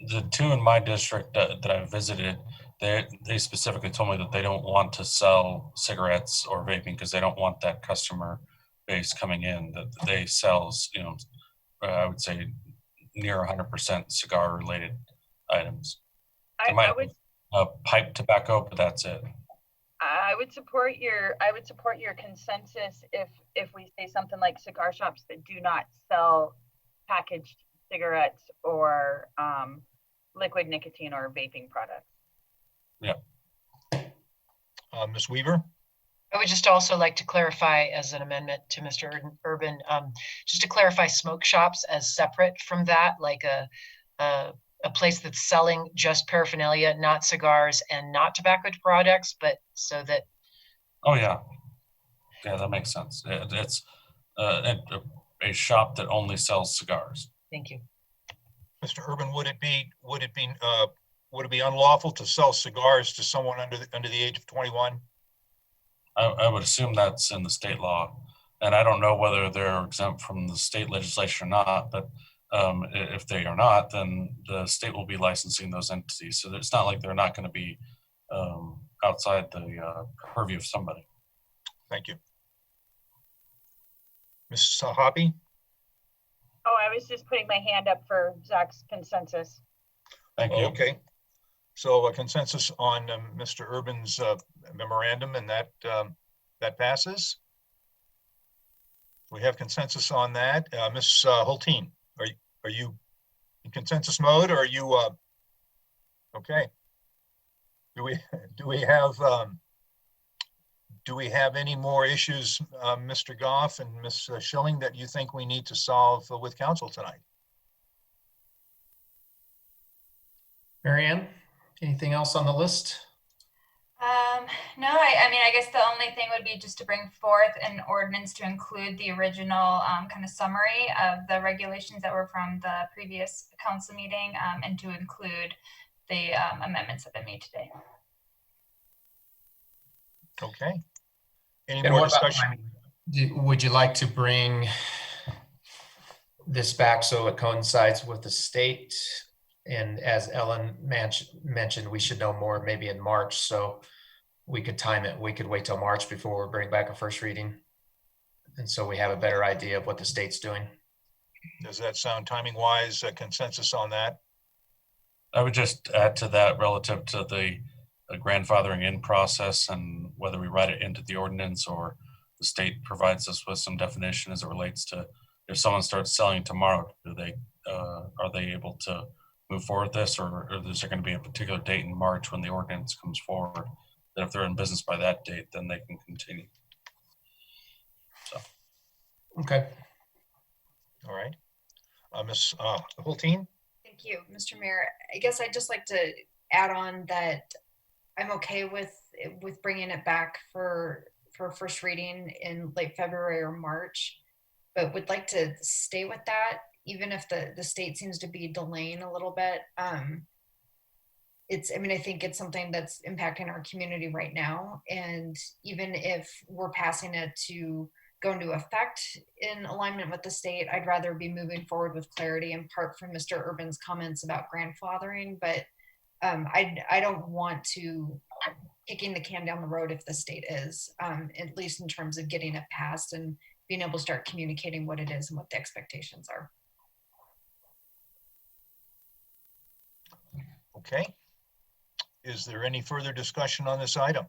The two in my district that I visited, they specifically told me that they don't want to sell cigarettes or vaping because they don't want that customer base coming in. That they sell, I would say near 100% cigar related items. I would pipe tobacco, but that's it. I would support your consensus if we say something like cigar shops that do not sell packaged cigarettes or liquid nicotine or vaping products. Yeah. Ms. Weaver? I would just also like to clarify as an amendment to Mr. Urban, just to clarify smoke shops as separate from that, like a place that's selling just paraphernalia, not cigars and not tobacco products, but so that. Oh yeah. Yeah, that makes sense. It's a shop that only sells cigars. Thank you. Mr. Urban, would it be unlawful to sell cigars to someone under the age of 21? I would assume that's in the state law, and I don't know whether they're exempt from the state legislation or not, but if they are not, then the state will be licensing those entities. So it's not like they're not going to be outside the purview of somebody. Thank you. Ms. Hoppy? Oh, I was just putting my hand up for Zach's consensus. Thank you. Okay. So a consensus on Mr. Urban's memorandum, and that passes. We have consensus on that. Ms. Hulteen, are you in consensus mode, or are you okay? Do we have any more issues, Mr. Goff and Ms. Schilling, that you think we need to solve with council tonight? Marianne, anything else on the list? No, I mean, I guess the only thing would be just to bring forth an ordinance to include the original kind of summary of the regulations that were from the previous council meeting, and to include the amendments that have been made today. Okay. Any more discussion? Would you like to bring this back so it coincides with the state? And as Ellen mentioned, we should know more maybe in March, so we could time it. We could wait till March before we bring back a first reading. And so we have a better idea of what the state's doing. Does that sound timing wise, consensus on that? I would just add to that relative to the grandfathering in process and whether we write it into the ordinance or the state provides us with some definition as it relates to if someone starts selling tomorrow, are they able to move forward with this, or is there going to be a particular date in March when the ordinance comes forward that if they're in business by that date, then they can continue? So. Okay. All right. Ms. Hulteen? Thank you, Mr. Mayor. I guess I'd just like to add on that I'm okay with bringing it back for first reading in late February or March, but would like to stay with that, even if the state seems to be delaying a little bit. I think it's something that's impacting our community right now. And even if we're passing it to go into effect in alignment with the state, I'd rather be moving forward with clarity, in part from Mr. Urban's comments about grandfathering. But I don't want to kicking the can down the road if the state is, at least in terms of getting it passed and being able to start communicating what it is and what the expectations are. Okay. Is there any further discussion on this item?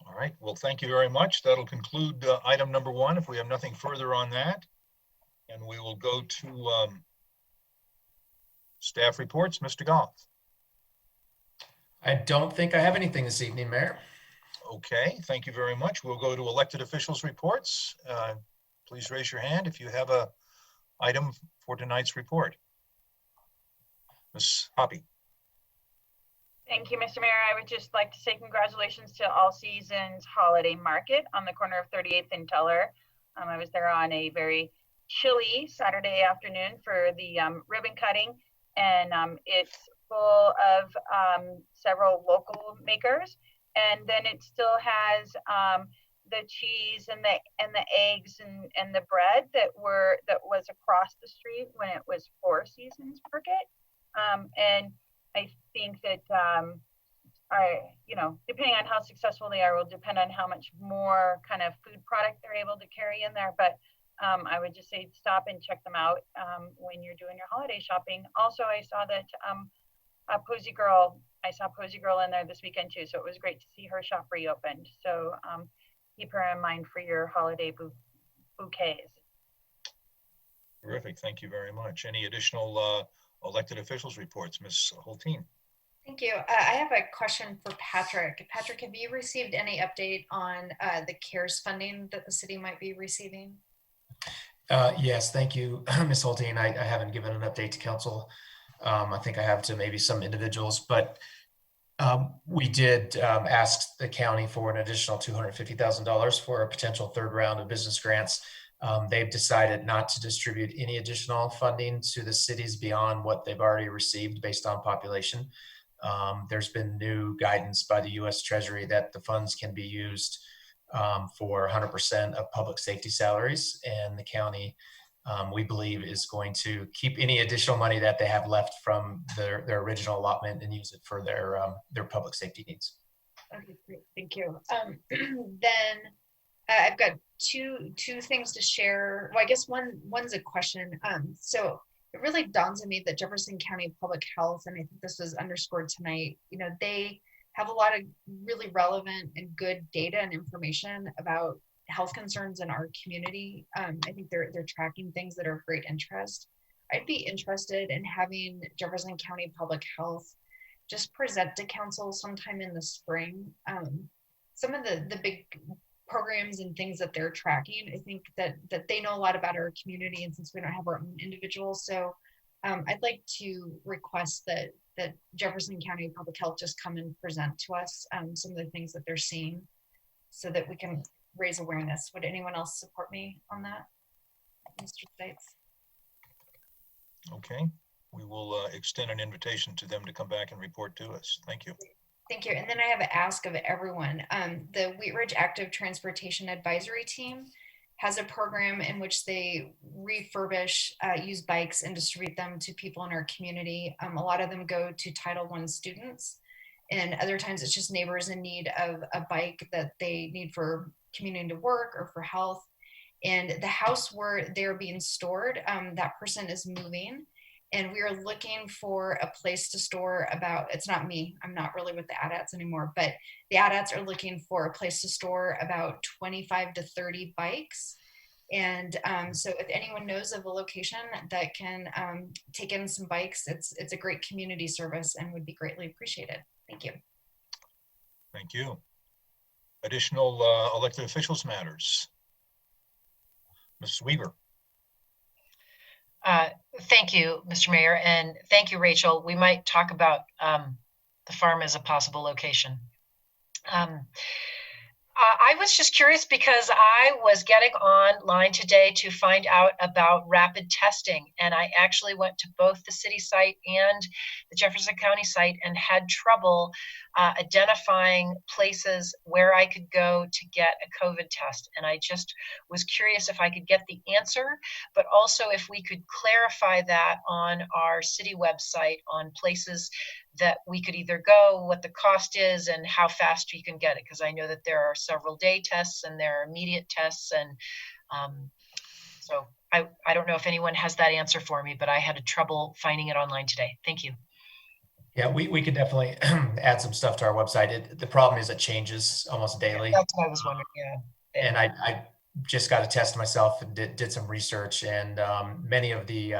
All right. Well, thank you very much. That'll conclude item number 1, if we have nothing further on that. And we will go to staff reports. Mr. Goff. I don't think I have anything this evening, Mayor. Okay, thank you very much. We'll go to elected officials reports. Please raise your hand if you have a item for tonight's report. Ms. Hoppy. Thank you, Mr. Mayor. I would just like to say congratulations to All Seasons Holiday Market on the corner of 38th and Teller. I was there on a very chilly Saturday afternoon for the ribbon cutting, and it's full of several local makers. And then it still has the cheese and the eggs and the bread that was across the street when it was Four Seasons Market. And I think that depending on how successful they are will depend on how much more kind of food product they're able to carry in there. But I would just say stop and check them out when you're doing your holiday shopping. Also, I saw that Posy Girl in there this weekend too, so it was great to see her shop reopened. So keep her in mind for your holiday bouquets. Terrific, thank you very much. Any additional elected officials reports? Ms. Hulteen. Thank you. I have a question for Patrick. Patrick, have you received any update on the CARES funding that the city might be receiving? Yes, thank you, Ms. Hulteen. I haven't given an update to council. I think I have to maybe some individuals, but we did ask the county for an additional $250,000 for a potential third round of business grants. They've decided not to distribute any additional funding to the cities beyond what they've already received based on population. There's been new guidance by the U.S. Treasury that the funds can be used for 100% of public safety salaries, and the county, we believe, is going to keep any additional money that they have left from their original allotment and use it for their public safety needs. Okay, great, thank you. Then I've got two things to share. Well, I guess one's a question. So it really dawns on me that Jefferson County Public Health, and I think this was underscored tonight, they have a lot of really relevant and good data and information about health concerns in our community. I think they're tracking things that are of great interest. I'd be interested in having Jefferson County Public Health just present to council sometime in the spring some of the big programs and things that they're tracking. I think that they know a lot about our community, and since we don't have our own individuals, so I'd like to request that Jefferson County Public Health just come and present to us some of the things that they're seeing so that we can raise awareness. Would anyone else support me on that? Mr. Stites? Okay, we will extend an invitation to them to come back and report to us. Thank you. Thank you. And then I have an ask of everyone. The Wheat Ridge Active Transportation Advisory Team has a program in which they refurbish used bikes and distribute them to people in our community. A lot of them go to Title I students, and other times it's just neighbors in need of a bike that they need for commuting to work or for health. And the house where they're being stored, that person is moving, and we are looking for a place to store it's not me, I'm not really with the ADATs anymore, but the ADATs are looking for a place to store about 25 to 30 bikes. And so if anyone knows of a location that can take in some bikes, it's a great community service and would be greatly appreciated. Thank you. Thank you. Additional elected officials matters. Mrs. Weaver. Thank you, Mr. Mayor, and thank you, Rachel. We might talk about the farm as a possible location. I was just curious because I was getting online today to find out about rapid testing, and I actually went to both the city site and the Jefferson County site and had trouble identifying places where I could go to get a COVID test. And I just was curious if I could get the answer, but also if we could clarify that on our city website on places that we could either go, what the cost is, and how fast you can get it. Because I know that there are several day tests and there are immediate tests. And so I don't know if anyone has that answer for me, but I had trouble finding it online today. Thank you. Yeah, we could definitely add some stuff to our website. The problem is it changes almost daily. That's what I was wondering, yeah. And I just got a test myself and did some research, and many of the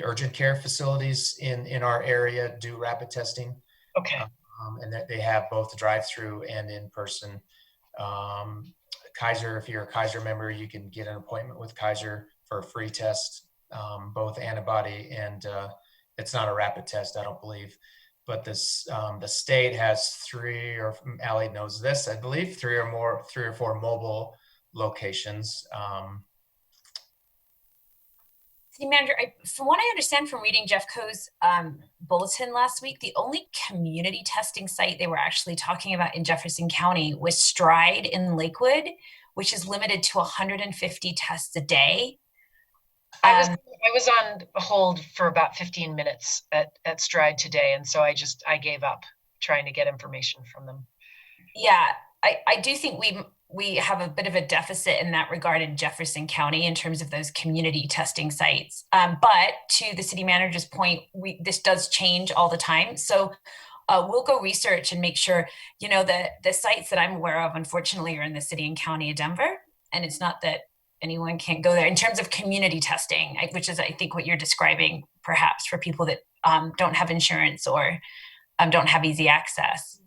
urgent care facilities in our area do rapid testing. Okay. And that they have both the drive-through and in person. Kaiser, if you're a Kaiser member, you can get an appointment with Kaiser for a free test, both antibody and it's not a rapid test, I don't believe. But this the state has Allie knows this, I believe, three or four mobile locations. City Manager, from what I understand from reading Jeff Coe's bulletin last week, the only community testing site they were actually talking about in Jefferson County was Stride in Lakewood, which is limited to 150 tests a day. I was on hold for about 15 minutes at Stride today, and so I gave up trying to get information from them. Yeah, I do think we have a bit of a deficit in that regard in Jefferson County in terms of those community testing sites. But to the city manager's point, this does change all the time. So we'll go research and make sure, the sites that I'm aware of, unfortunately, are in the city and county of Denver. And it's not that anyone can't go there in terms of community testing, which is, I think, what you're describing, perhaps for people that don't have insurance or don't have easy access.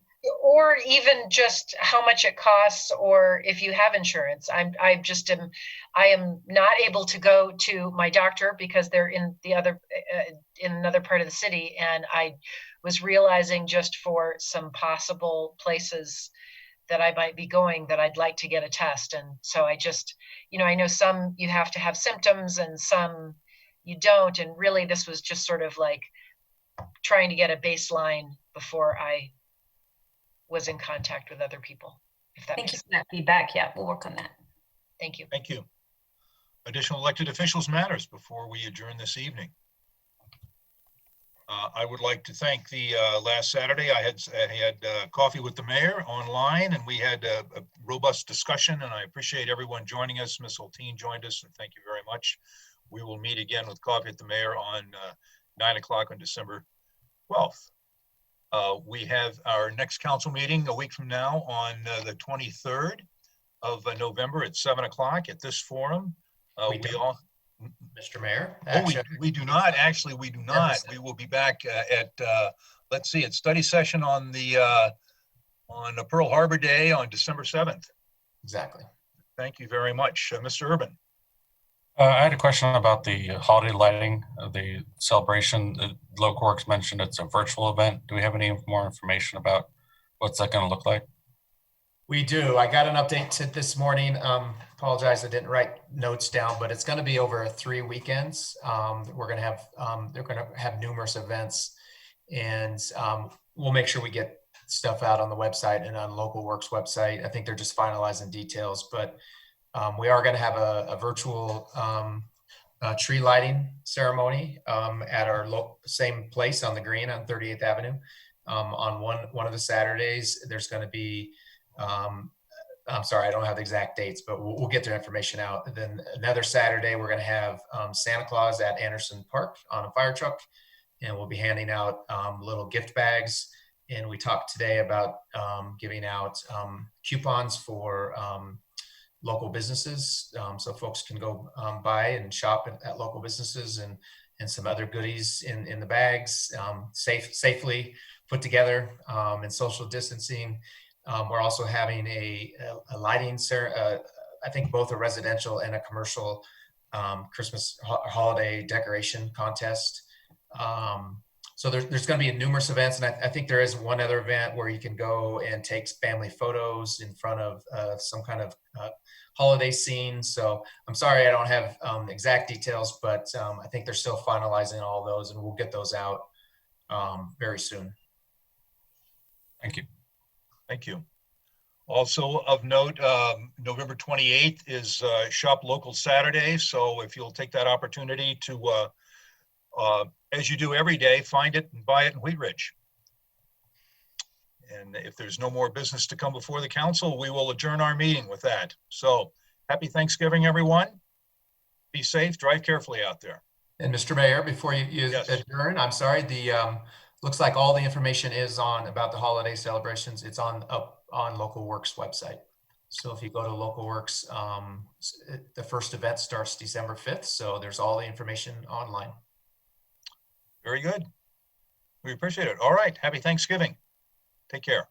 Or even just how much it costs, or if you have insurance. I am not able to go to my doctor because they're in another part of the city, and I was realizing just for some possible places that I might be going that I'd like to get a test. And so I just, I know some you have to have symptoms and some you don't, and really this was just sort of like trying to get a baseline before I was in contact with other people. If that Thank makes you for that feedback. Yeah, we'll work on that. Thank you. Thank you. Additional elected officials matters before we adjourn this evening. I would like to thank the last Saturday I had coffee with the mayor online, and we had a robust discussion, and I appreciate everyone joining us. Ms. Hulteen joined us, and thank you very much. We will meet again with coffee at the mayor on 9 o'clock on December 12th. We have our next council meeting a week from now on the 23rd of November at 7 o'clock at this forum. Mr. Mayor? We do not. Actually, we do not. We will be back at study session on the Pearl Harbor Day on December 7th. Exactly. Thank you very much. Mr. Urban. I had a question about the holiday lighting, the celebration. Local Works mentioned it's a virtual event. Do we have any more information about what's that going to look like? We do. I got an update this morning. Apologize, I didn't write notes down, but it's going to be over 3 weekends. We're going to have they're going to have numerous events, and we'll make sure we get stuff out on the website and on Local Works website. I think they're just finalizing details, but we are going to have a virtual tree lighting ceremony at our same place on the green on 38th Avenue. On one of the Saturdays, there's going to be I'm sorry, I don't have the exact dates, but we'll get their information out. And then another Saturday, we're going to have Santa Claus at Anderson Park on a fire truck, and we'll be handing out little gift bags. And we talked today about giving out coupons for local businesses. So folks can go buy and shop at local businesses and some other goodies in the bags, safely put together and social distancing. We're also having a lighting, I think both a residential and a commercial Christmas holiday decoration contest. So there's going to be numerous events, and I think there is one other event where you can go and take family photos in front of some kind of holiday scene. So I'm sorry I don't have exact details, but I think they're still finalizing all those, and we'll get those out very soon. Thank you. Thank you. Also of note, November 28th is Shop Local Saturday. So if you'll take that opportunity to, as you do every day, find it and buy it in Wheat Ridge. And if there's no more business to come before the council, we will adjourn our meeting with that. So happy Thanksgiving, everyone. Be safe, drive carefully out there. And Mr. Mayor, before you Yes. adjourn, I'm sorry, looks like all the information is about the holiday celebrations. It's up on Local Works website. So if you go to Local Works, the first event starts December 5th. So there's all the information online. Very good. We appreciate it. All right. Happy Thanksgiving. Take care.